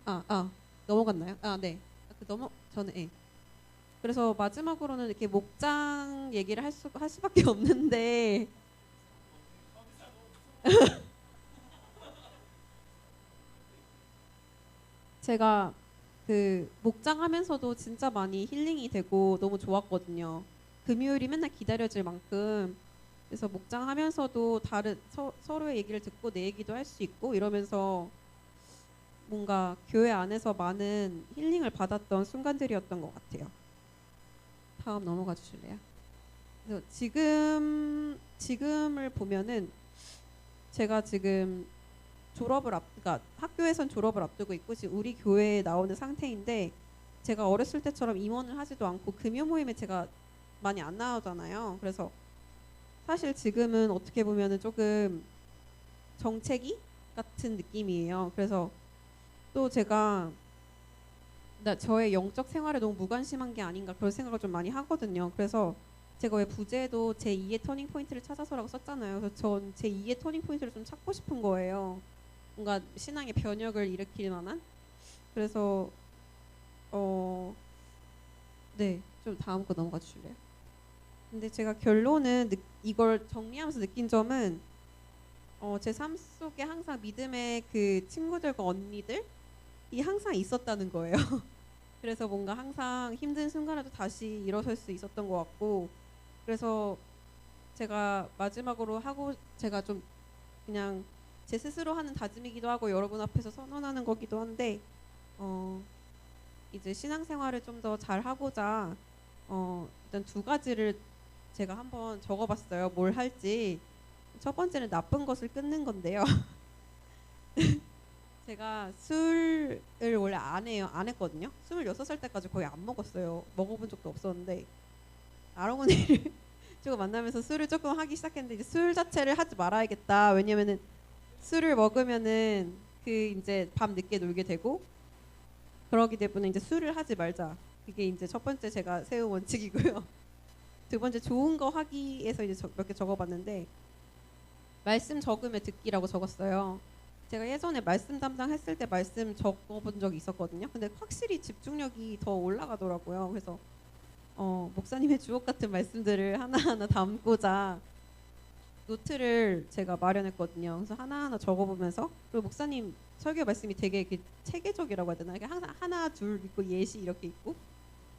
넘어갔나요? 네. 저는 예. 그래서 마지막으로는 이렇게 목장 얘기를 할 수밖에 없는데 제가 그 목장하면서도 진짜 많이 힐링이 되고 너무 좋았거든요. 금요일이 맨날 기다려질 만큼 그래서 목장하면서도 다른 서로의 얘기를 듣고 내 얘기도 할 수 있고 이러면서 뭔가 교회 안에서 많은 힐링을 받았던 순간들이었던 것 같아요. 다음 넘어가 주실래요? 그래서 지금을 보면은 제가 지금 그러니까 학교에선 졸업을 앞두고 있고 지금 우리 교회에 나오는 상태인데 제가 어렸을 때처럼 임원을 하지도 않고 금요 모임에 제가 많이 안 나오잖아요. 그래서 사실 지금은 어떻게 보면은 조금 정체기 같은 느낌이에요. 그래서 또 제가 저의 영적 생활에 너무 무관심한 게 아닌가 그런 생각을 좀 많이 하거든요. 그래서 제가 왜 부제도 제 2의 터닝 포인트를 찾아서라고 썼잖아요. 그래서 전 제 2의 터닝 포인트를 좀 찾고 싶은 거예요. 뭔가 신앙의 변혁을 일으킬 만한. 그래서 네, 좀 다음 거 넘어가 주실래요? 근데 제가 결론은 이걸 정리하면서 느낀 점은 제 삶 속에 항상 믿음의 그 친구들과 언니들이 항상 있었다는 거예요. 그래서 뭔가 항상 힘든 순간에도 다시 일어설 수 있었던 것 같고 그래서 제가 마지막으로 제가 좀 그냥 제 스스로 하는 다짐이기도 하고 여러분 앞에서 선언하는 거기도 한데 이제 신앙생활을 좀 더 잘하고자 일단 두 가지를 제가 한번 적어봤어요. 뭘 할지. 첫 번째는 나쁜 것을 끊는 건데요. 제가 술을 원래 안 했거든요. 26살 때까지 거의 안 먹었어요. 먹어본 적도 없었는데 아롱언니를 조금 만나면서 술을 조금 하기 시작했는데 이제 술 자체를 하지 말아야겠다. 왜냐면은 술을 먹으면은 그 이제 밤 늦게 놀게 되고 그러기 때문에 이제 술을 하지 말자. 그게 이제 첫 번째 제가 세운 원칙이고요. 두 번째 좋은 거 하기에서 이제 몇 개 적어봤는데 말씀 적음에 듣기라고 적었어요. 제가 예전에 말씀 담당했을 때 말씀 적어본 적이 있었거든요. 근데 확실히 집중력이 더 올라가더라고요. 그래서 목사님의 주옥 같은 말씀들을 하나하나 담고자 노트를 제가 마련했거든요. 그래서 하나하나 적어보면서 그리고 목사님 설교 말씀이 되게 체계적이라고 해야 되나? 항상 하나, 둘 있고 예시 이렇게 있고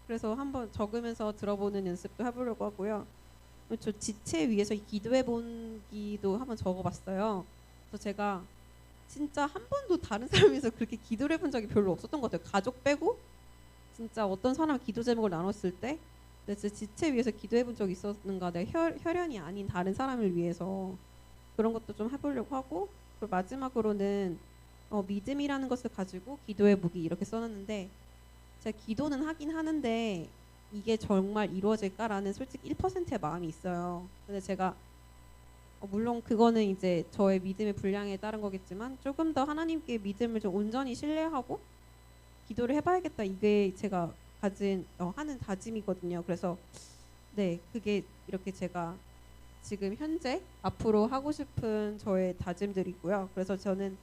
그래서 한번 적으면서 들어보는 연습도 해보려고 하고요. 저 지체 위에서 기도해 본기도 한번 적어봤어요. 그래서 제가 진짜 한 번도 다른 사람에서 그렇게 기도를 해본 적이 별로 없었던 것 같아요. 가족 빼고 진짜 어떤 사람 기도 제목을 나눴을 때 진짜 지체 위에서 기도해 본 적이 있었는가 내가 혈연이 아닌 다른 사람을 위해서 그런 것도 좀 해보려고 하고 그리고 마지막으로는 믿음이라는 것을 가지고 기도해 보기 이렇게 써놨는데 제가 기도는 하긴 하는데 이게 정말 이루어질까라는 솔직히 1%의 마음이 있어요. 근데 제가 물론 그거는 이제 저의 믿음의 분량에 따른 거겠지만 조금 더 하나님께 믿음을 좀 온전히 신뢰하고 기도를 해봐야겠다. 이게 제가 가진 하는 다짐이거든요. 그래서 네, 그게 이렇게 제가 지금 현재 앞으로 하고 싶은 저의 다짐들이고요. 그래서 저는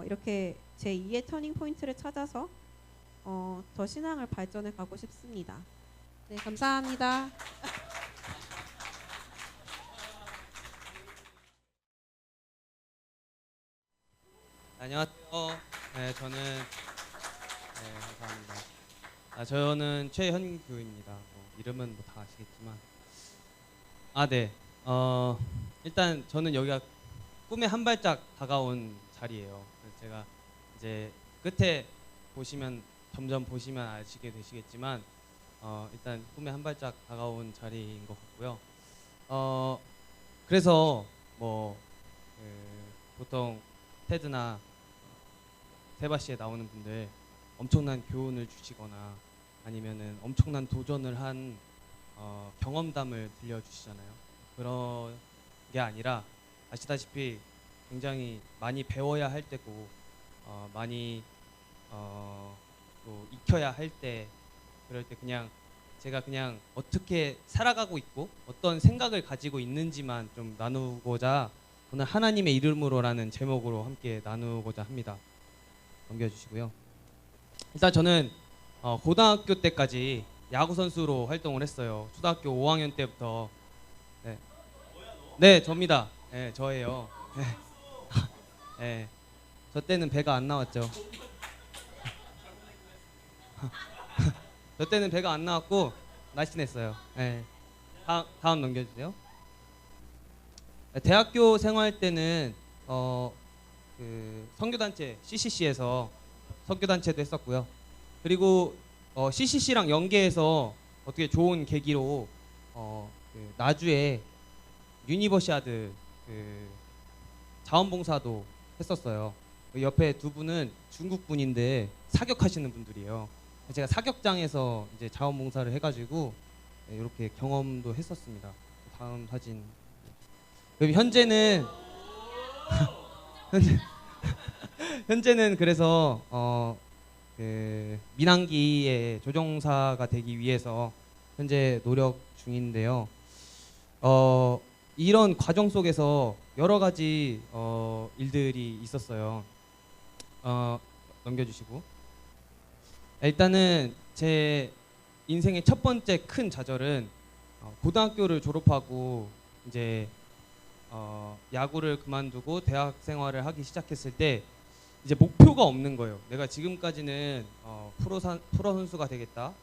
이렇게 제 2의 터닝 포인트를 찾아서 더 신앙을 발전해 가고 싶습니다. 네, 감사합니다. 안녕하세요. 네, 감사합니다. 저는 최현규입니다. 이름은 뭐 다 아시겠지만, 네. 일단 저는 여기가 꿈에 한 발짝 다가온 자리예요. 그래서 제가 이제 끝에 보시면 점점 보시면 아시게 되시겠지만 일단 꿈에 한 발짝 다가온 자리인 것 같고요. 그래서 뭐 보통 테드나 세바시에 나오는 분들 엄청난 교훈을 주시거나 아니면은 엄청난 도전을 한 경험담을 들려주시잖아요. 그런 게 아니라 아시다시피 굉장히 많이 배워야 할 때고 많이 또 익혀야 할 때, 그럴 때 그냥 제가 그냥 어떻게 살아가고 있고 어떤 생각을 가지고 있는지만 좀 나누고자 오늘 하나님의 이름으로라는 제목으로 함께 나누고자 합니다. 넘겨주시고요. 일단 저는 고등학교 때까지 야구 선수로 활동을 했어요. 초등학교 5학년 때부터. 네, 네 접니다. 네, 저예요. 네. 네. 저 때는 배가 안 나왔죠. 저 때는 배가 안 나왔고 날씬했어요. 네. 다음 넘겨주세요. 네, 대학교 생활 때는 그 선교단체 CCC에서 선교단체도 했었고요. 그리고 CCC랑 연계해서 어떻게 좋은 계기로 그 나주에 유니버시아드 그 자원봉사도 했었어요. 그 옆에 두 분은 중국 분인데 사격하시는 분들이에요. 제가 사격장에서 이제 자원봉사를 해가지고 이렇게 경험도 했었습니다. 다음 사진. 그럼 현재는 현재는 그래서 그 민항기의 조종사가 되기 위해서 현재 노력 중인데요. 이런 과정 속에서 여러 가지 일들이 있었어요. 넘겨주시고. 일단은 제 인생의 첫 번째 큰 좌절은 고등학교를 졸업하고 이제 야구를 그만두고 대학 생활을 하기 시작했을 때 이제 목표가 없는 거예요. 내가 지금까지는 프로 선수가 되겠다,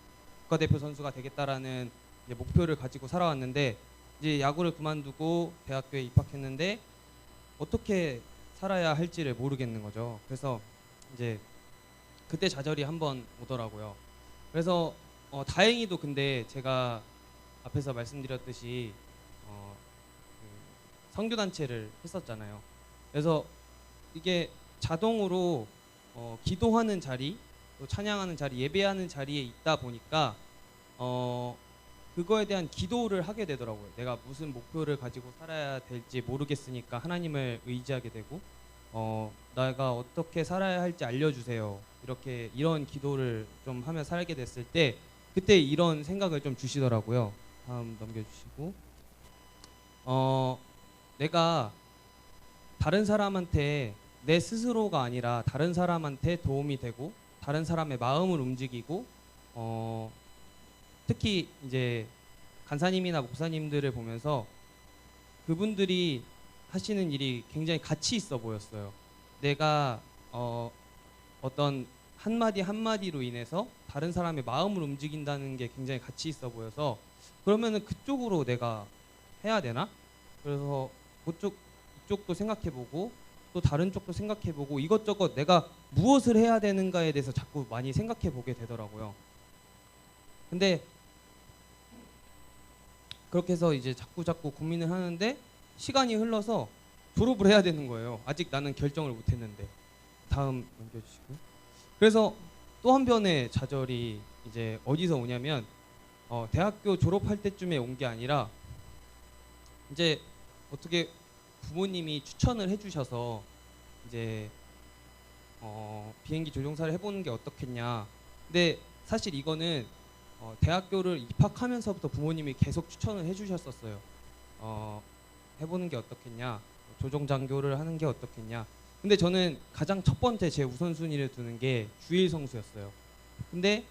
국가대표 선수가 되겠다라는 이제 목표를 가지고 살아왔는데 이제 야구를 그만두고 대학교에 입학했는데 어떻게 살아야 할지를 모르겠는 거죠. 그래서 이제 그때 좌절이 한번 오더라고요. 그래서 다행히도 근데 제가 앞에서 말씀드렸듯이 그 선교단체를 했었잖아요. 그래서 이게 자동으로 기도하는 자리, 또 찬양하는 자리, 예배하는 자리에 있다 보니까 그거에 대한 기도를 하게 되더라고요. 내가 무슨 목표를 가지고 살아야 될지 모르겠으니까 하나님을 의지하게 되고 내가 어떻게 살아야 할지 알려주세요. 이런 기도를 좀 하며 살게 됐을 때 그때 이런 생각을 좀 주시더라고요. 다음 넘겨주시고. 내가 다른 사람한테 내 스스로가 아니라 다른 사람한테 도움이 되고 다른 사람의 마음을 움직이고 특히 이제 간사님이나 목사님들을 보면서 그분들이 하시는 일이 굉장히 가치 있어 보였어요. 내가 어떤 한마디 한마디로 인해서 다른 사람의 마음을 움직인다는 게 굉장히 가치 있어 보여서 그러면은 그쪽으로 내가 해야 되나? 그래서 이쪽도 생각해보고 또 다른 쪽도 생각해보고 이것저것 내가 무엇을 해야 되는가에 대해서 자꾸 많이 생각해보게 되더라고요. 근데 그렇게 해서 이제 자꾸 고민을 하는데 시간이 흘러서 졸업을 해야 되는 거예요. 아직 나는 결정을 못했는데. 다음 넘겨주시고요. 그래서 또 한 번의 좌절이 이제 어디서 오냐면 대학교 졸업할 때쯤에 온 게 아니라 이제 어떻게 부모님이 추천을 해주셔서 이제 비행기 조종사를 해보는 게 어떻겠냐. 근데 사실 이거는 대학교를 입학하면서부터 부모님이 계속 추천을 해주셨었어요. 해보는 게 어떻겠냐, 조종장교를 하는 게 어떻겠냐. 근데 저는 가장 첫 번째 제 우선순위를 두는 게 주일 성수였어요. 근데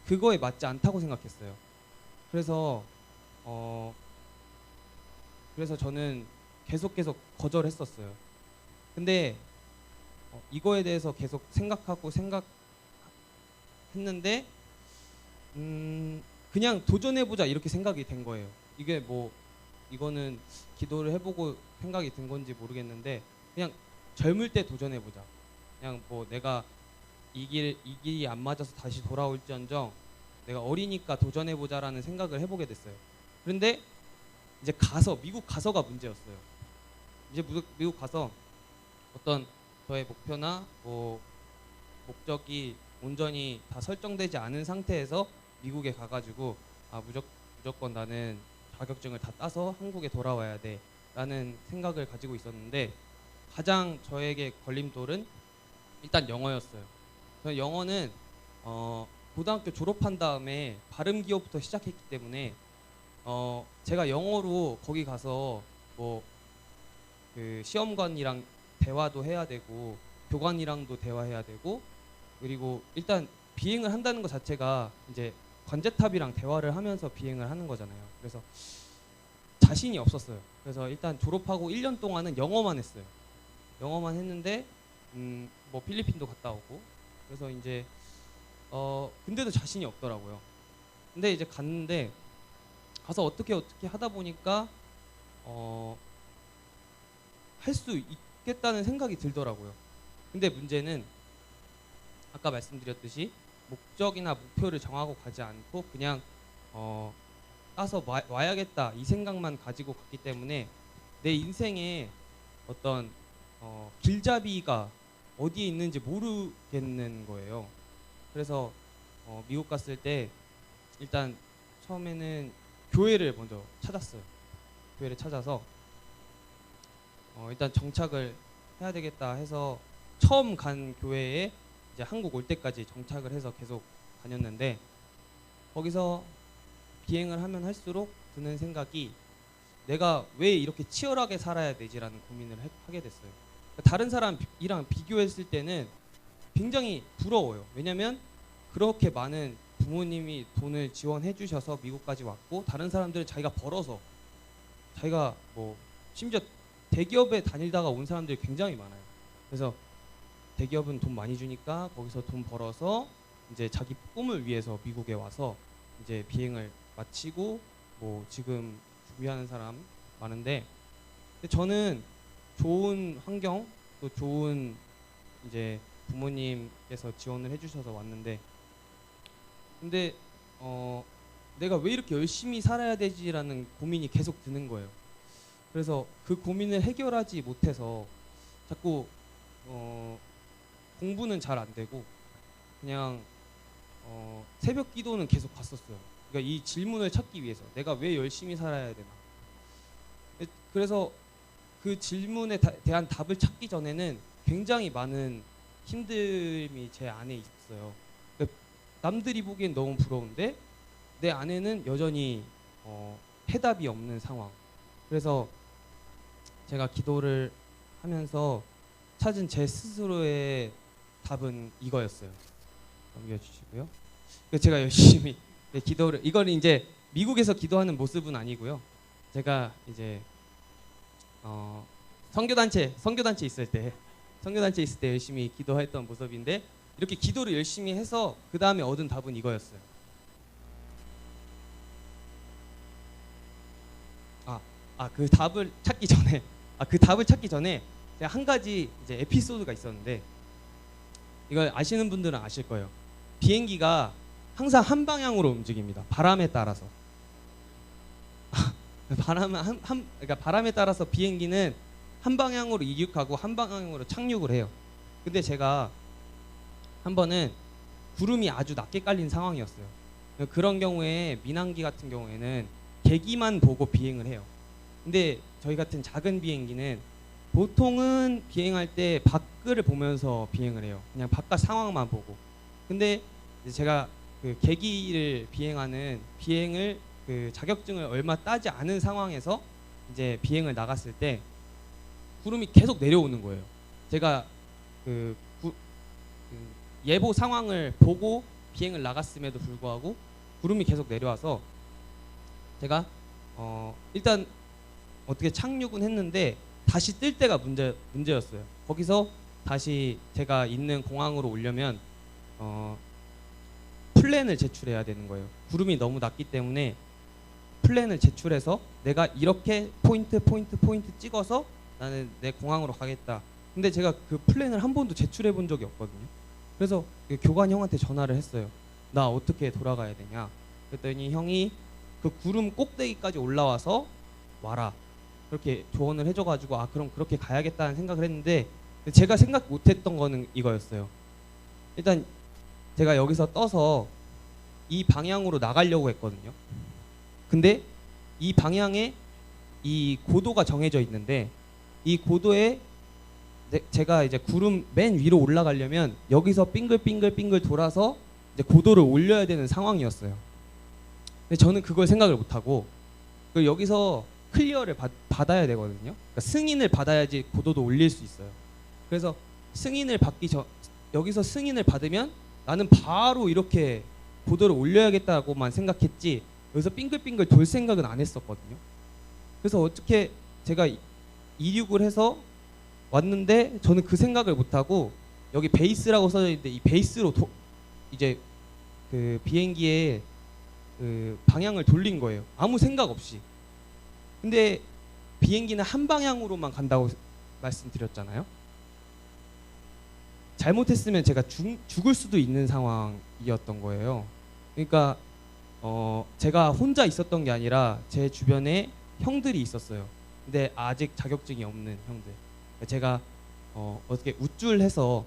그거에 맞지 않다고 생각했어요. 그래서 저는 계속 거절했었어요. 근데 이거에 대해서 계속 생각했는데 그냥 도전해보자 이렇게 생각이 된 거예요. 이게 뭐 이거는 기도를 해보고 생각이 든 건지 모르겠는데 그냥 젊을 때 도전해 보자. 그냥 뭐 내가 이 길이 안 맞아서 다시 돌아올지언정 내가 어리니까 도전해 보자라는 생각을 해보게 됐어요. 그런데 이제 미국 가서가 문제였어요. 이제 미국 가서 어떤 저의 목표나 뭐 목적이 온전히 다 설정되지 않은 상태에서 미국에 가가지고 무조건 나는 자격증을 다 따서 한국에 돌아와야 돼라는 생각을 가지고 있었는데 가장 저에게 걸림돌은 일단 영어였어요. 저는 영어는 고등학교 졸업한 다음에 발음 기호부터 시작했기 때문에 제가 영어로 거기 가서 뭐 그 시험관이랑 대화도 해야 되고 교관이랑도 대화해야 되고 그리고 일단 비행을 한다는 것 자체가 이제 관제탑이랑 대화를 하면서 비행을 하는 거잖아요. 그래서 자신이 없었어요. 그래서 일단 졸업하고 1년 동안은 영어만 했어요. 영어만 했는데 뭐 필리핀도 갔다 오고 그래서 이제 근데도 자신이 없더라고요. 근데 이제 갔는데 가서 어떻게 하다 보니까 할 수 있겠다는 생각이 들더라고요. 근데 문제는 아까 말씀드렸듯이 목적이나 목표를 정하고 가지 않고 그냥 따서 와야겠다 이 생각만 가지고 갔기 때문에 내 인생에 어떤 길잡이가 어디에 있는지 모르겠는 거예요. 그래서 미국 갔을 때 일단 처음에는 교회를 먼저 찾았어요. 교회를 찾아서 일단 정착을 해야 되겠다 해서 처음 간 교회에 이제 한국 올 때까지 정착을 해서 계속 다녔는데 거기서 비행을 하면 할수록 드는 생각이 내가 왜 이렇게 치열하게 살아야 되지라는 고민을 하게 됐어요. 다른 사람이랑 비교했을 때는 굉장히 부러워요. 왜냐면 그렇게 많은 부모님이 돈을 지원해 주셔서 미국까지 왔고 다른 사람들은 자기가 벌어서 자기가 뭐 심지어 대기업에 다니다가 온 사람들이 굉장히 많아요. 그래서 대기업은 돈 많이 주니까 거기서 돈 벌어서 이제 자기 꿈을 위해서 미국에 와서 이제 비행을 마치고 뭐 지금 준비하는 사람 많은데 근데 저는 좋은 환경 또 좋은 이제 부모님께서 지원을 해주셔서 왔는데 근데 내가 왜 이렇게 열심히 살아야 되지라는 고민이 계속 드는 거예요. 그래서 그 고민을 해결하지 못해서 자꾸 공부는 잘 안 되고 그냥 새벽 기도는 계속 갔었어요. 그러니까 이 질문을 찾기 위해서 내가 왜 열심히 살아야 되나. 그래서 그 질문에 대한 답을 찾기 전에는 굉장히 많은 힘듦이 제 안에 있었어요. 그러니까 남들이 보기엔 너무 부러운데 내 안에는 여전히 해답이 없는 상황. 그래서 제가 기도를 하면서 찾은 제 스스로의 답은 이거였어요. 넘겨주시고요. 제가 열심히 기도를 이걸 이제 미국에서 기도하는 모습은 아니고요. 제가 이제 선교단체 있을 때 열심히 기도했던 모습인데 이렇게 기도를 열심히 해서 그 다음에 얻은 답은 이거였어요. 그 답을 찾기 전에 제가 한 가지 이제 에피소드가 있었는데 이걸 아시는 분들은 아실 거예요. 비행기가 항상 한 방향으로 움직입니다. 바람에 따라서. 그러니까 바람에 따라서 비행기는 한 방향으로 이륙하고 한 방향으로 착륙을 해요. 근데 제가 한 번은 구름이 아주 낮게 깔린 상황이었어요. 그런 경우에 민항기 같은 경우에는 계기만 보고 비행을 해요. 근데 저희 같은 작은 비행기는 보통은 비행할 때 밖을 보면서 비행을 해요. 그냥 바깥 상황만 보고. 근데 이제 제가 그 계기를 비행을 그 자격증을 얼마 따지 않은 상황에서 이제 비행을 나갔을 때 구름이 계속 내려오는 거예요. 제가 그 예보 상황을 보고 비행을 나갔음에도 불구하고 구름이 계속 내려와서 제가 일단 어떻게 착륙은 했는데 다시 뜰 때가 문제였어요. 거기서 다시 제가 있는 공항으로 오려면 플랜을 제출해야 되는 거예요. 구름이 너무 낮기 때문에 플랜을 제출해서 내가 이렇게 포인트 찍어서 나는 내 공항으로 가겠다. 근데 제가 그 플랜을 한 번도 제출해 본 적이 없거든요. 그래서 그 교관 형한테 전화를 했어요. 나 어떻게 돌아가야 되냐. 그랬더니 형이 그 구름 꼭대기까지 올라와서 와라. 그렇게 조언을 해줘가지고 아 그럼 그렇게 가야겠다는 생각을 했는데 제가 생각 못했던 거는 이거였어요. 일단 제가 여기서 떠서 이 방향으로 나가려고 했거든요. 근데 이 방향에 이 고도가 정해져 있는데 이 고도에 제가 이제 구름 맨 위로 올라가려면 여기서 빙글빙글 돌아서 이제 고도를 올려야 되는 상황이었어요. 근데 저는 그걸 생각을 못하고 여기서 클리어를 받아야 되거든요. 그러니까 승인을 받아야지 고도도 올릴 수 있어요. 그래서 승인을 받기 전 여기서 승인을 받으면 나는 바로 이렇게 고도를 올려야겠다고만 생각했지 여기서 빙글빙글 돌 생각은 안 했었거든요. 그래서 어떻게 제가 이륙을 해서 왔는데 저는 그 생각을 못하고 여기 베이스라고 써져 있는데 이 베이스로 이제 그 비행기의 그 방향을 돌린 거예요. 아무 생각 없이. 근데 비행기는 한 방향으로만 간다고 말씀드렸잖아요. 잘못했으면 제가 죽을 수도 있는 상황이었던 거예요. 그러니까 제가 혼자 있었던 게 아니라 제 주변에 형들이 있었어요. 근데 아직 자격증이 없는 형들. 제가 어떻게 우쭐해서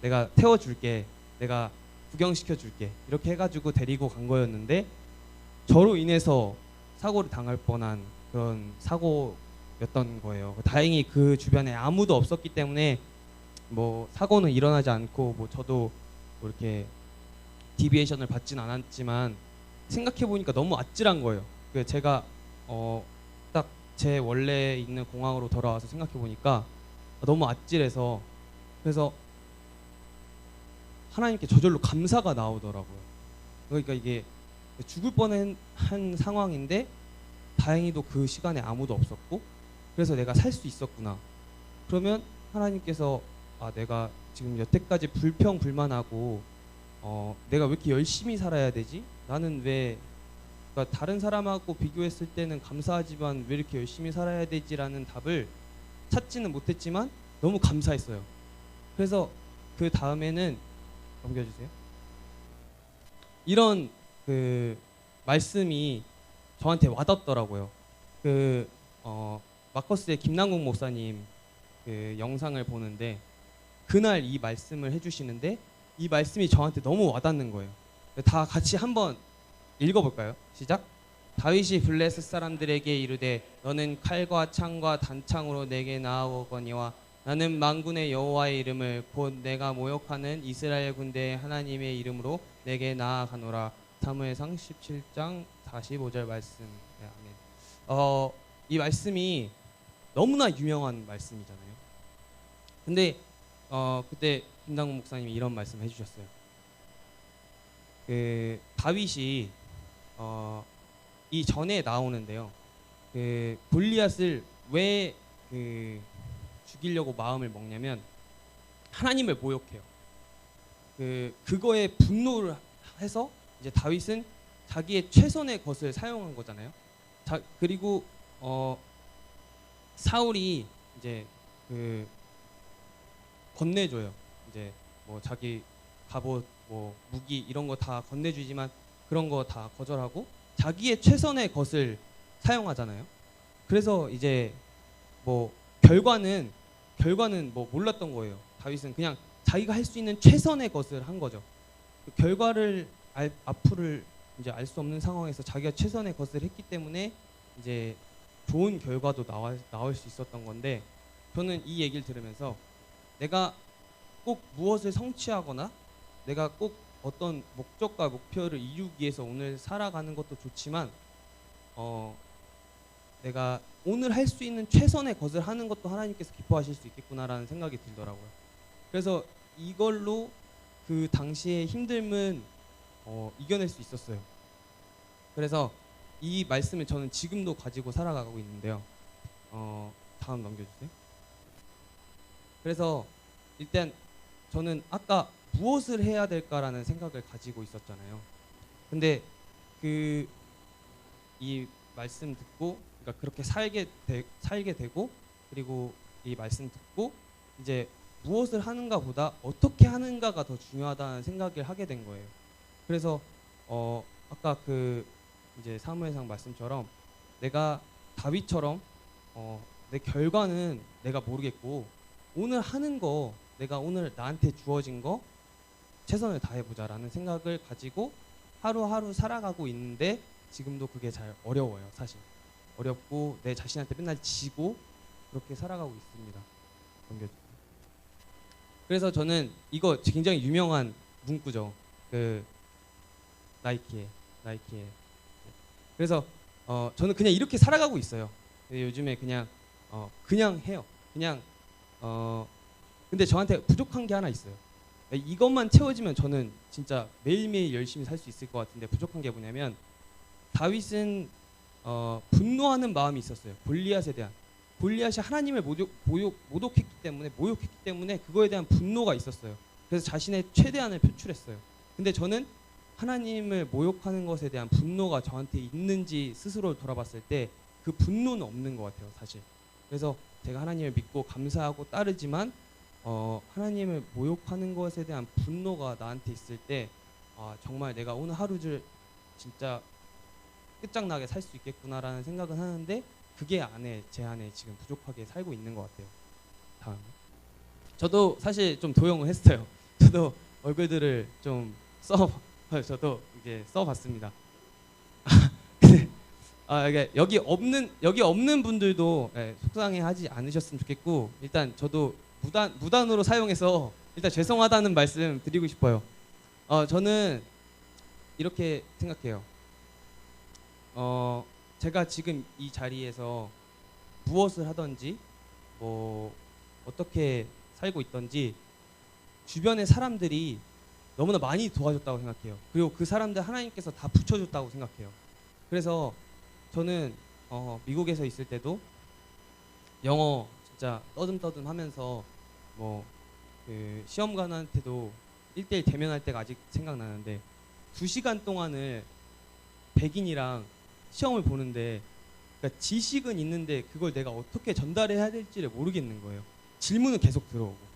내가 태워줄게, 내가 구경시켜줄게 이렇게 해가지고 데리고 간 거였는데 저로 인해서 사고를 당할 뻔한 그런 사고였던 거예요. 다행히 그 주변에 아무도 없었기 때문에 뭐 사고는 일어나지 않고 뭐 저도 뭐 이렇게 디비에이션을 받진 않았지만 생각해 보니까 너무 아찔한 거예요. 제가 딱 제 원래 있는 공항으로 돌아와서 생각해 보니까 너무 아찔해서 그래서 하나님께 저절로 감사가 나오더라고요. 그러니까 이게 죽을 뻔한 상황인데 다행히도 그 시간에 아무도 없었고 그래서 내가 살 수 있었구나. 그러면 하나님께서 아 내가 지금 여태까지 불평불만하고 내가 왜 이렇게 열심히 살아야 되지? 나는 왜 그러니까 다른 사람하고 비교했을 때는 감사하지만 왜 이렇게 열심히 살아야 되지라는 답을 찾지는 못했지만 너무 감사했어요. 그래서 그 다음에는 넘겨주세요. 이런 그 말씀이 저한테 와닿더라고요. 마커스의 김남국 목사님 그 영상을 보는데 그날 이 말씀을 해주시는데 이 말씀이 저한테 너무 와닿는 거예요. 다 같이 한번 읽어볼까요? 시작. 다윗이 블레셋 사람들에게 이르되 너는 칼과 창과 단창으로 내게 나아오거니와 나는 만군의 여호와의 이름을 곧 내가 모욕하는 이스라엘 군대의 하나님의 이름으로 내게 나아가노라. 사무엘상 17장 45절 말씀. 네, 아멘. 이 말씀이 너무나 유명한 말씀이잖아요. 근데 그때 김당국 목사님이 이런 말씀 해주셨어요. 그 다윗이 이 전에 나오는데요. 그 골리앗을 왜 죽이려고 마음을 먹냐면 하나님을 모욕해요. 그거에 분노를 해서 이제 다윗은 자기의 최선의 것을 사용한 거잖아요. 그리고 사울이 이제 건네줘요. 이제 뭐 자기 갑옷, 뭐 무기 이런 거 다 건네주지만 그런 거 다 거절하고 자기의 최선의 것을 사용하잖아요. 그래서 이제 뭐 결과는 뭐 몰랐던 거예요. 다윗은 그냥 자기가 할 수 있는 최선의 것을 한 거죠. 그 결과를 앞을 이제 알 수 없는 상황에서 자기가 최선의 것을 했기 때문에 이제 좋은 결과도 나올 수 있었던 건데 저는 이 얘기를 들으면서 내가 꼭 무엇을 성취하거나 내가 꼭 어떤 목적과 목표를 이루기 위해서 오늘 살아가는 것도 좋지만 내가 오늘 할 수 있는 최선의 것을 하는 것도 하나님께서 기뻐하실 수 있겠구나라는 생각이 들더라고요. 그래서 이걸로 그 당시의 힘듦은 이겨낼 수 있었어요. 그래서 이 말씀을 저는 지금도 가지고 살아가고 있는데요. 다음 넘겨주세요. 그래서 일단 저는 아까 무엇을 해야 될까라는 생각을 가지고 있었잖아요. 근데 이 말씀 듣고 그러니까 그렇게 살게 되고 그리고 이 말씀 듣고 이제 무엇을 하는가보다 어떻게 하는가가 더 중요하다는 생각을 하게 된 거예요. 그래서 아까 그 이제 사무엘상 말씀처럼 내가 다윗처럼 내 결과는 내가 모르겠고 오늘 하는 거 내가 오늘 나한테 주어진 거 최선을 다해보자라는 생각을 가지고 하루하루 살아가고 있는데 지금도 그게 잘 어려워요. 사실 어렵고 내 자신한테 맨날 지고 그렇게 살아가고 있습니다. 넘겨주세요. 그래서 저는 이거 굉장히 유명한 문구죠. 그 나이키의 그래서 저는 그냥 이렇게 살아가고 있어요. 요즘에 그냥 해요. 그냥 근데 저한테 부족한 게 하나 있어요. 이것만 채워지면 저는 진짜 매일매일 열심히 살 수 있을 것 같은데 부족한 게 뭐냐면 다윗은 분노하는 마음이 있었어요. 골리앗에 대한. 골리앗이 하나님을 모욕했기 때문에 그거에 대한 분노가 있었어요. 그래서 자신의 최대한을 표출했어요. 근데 저는 하나님을 모욕하는 것에 대한 분노가 저한테 있는지 스스로 돌아봤을 때 그 분노는 없는 것 같아요, 사실. 그래서 제가 하나님을 믿고 감사하고 따르지만 하나님을 모욕하는 것에 대한 분노가 나한테 있을 때 정말 내가 오늘 하루를 진짜 끝장나게 살 수 있겠구나라는 생각은 하는데 그게 제 안에 지금 부족하게 살고 있는 것 같아요. 다음. 저도 사실 좀 도용을 했어요. 저도 얼굴들을 좀 저도 이게 써봤습니다. 근데 이게 여기 없는 분들도 속상해하지 않으셨으면 좋겠고 일단 저도 무단으로 사용해서 일단 죄송하다는 말씀 드리고 싶어요. 저는 이렇게 생각해요. 제가 지금 이 자리에서 무엇을 하든지 뭐 어떻게 살고 있든지 주변의 사람들이 너무나 많이 도와줬다고 생각해요. 그리고 그 사람들 하나님께서 다 붙여줬다고 생각해요. 그래서 저는 미국에서 있을 때도 영어 진짜 떠듬떠듬 하면서 그 시험관한테도 1대1 대면할 때가 아직 생각나는데 2시간 동안을 백인이랑 시험을 보는데 그러니까 지식은 있는데 그걸 내가 어떻게 전달해야 될지를 모르겠는 거예요. 질문은 계속 들어오고.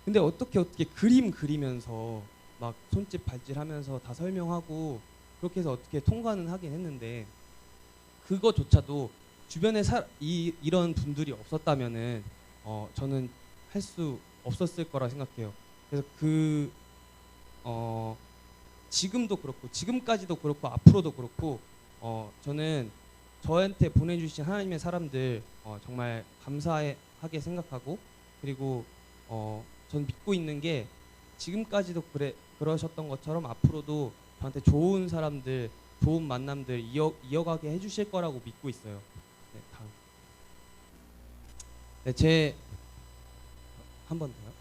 근데 어떻게 그림 그리면서 막 손짓 발짓하면서 다 설명하고 그렇게 해서 어떻게 통과는 하긴 했는데 그거조차도 주변에 이런 분들이 없었다면은 저는 할 수 없었을 거라 생각해요. 그래서 지금도 그렇고 지금까지도 그렇고 앞으로도 그렇고 저는 저한테 보내주신 하나님의 사람들 정말 감사하게 생각하고 그리고 전 믿고 있는 게 지금까지도 그러셨던 것처럼 앞으로도 저한테 좋은 사람들 좋은 만남들 이어가게 해주실 거라고 믿고 있어요. 네, 다음. 네, 한 번 더요.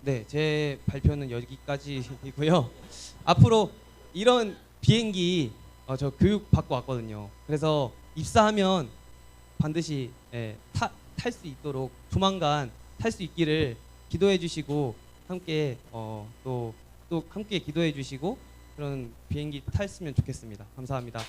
네, 제 발표는 여기까지이고요. 앞으로 이런 비행기 저 교육 받고 왔거든요. 그래서 입사하면 반드시 탈 수 있도록 조만간 탈 수 있기를 기도해 주시고 함께 또 함께 기도해 주시고 그런 비행기 탔으면 좋겠습니다. 감사합니다.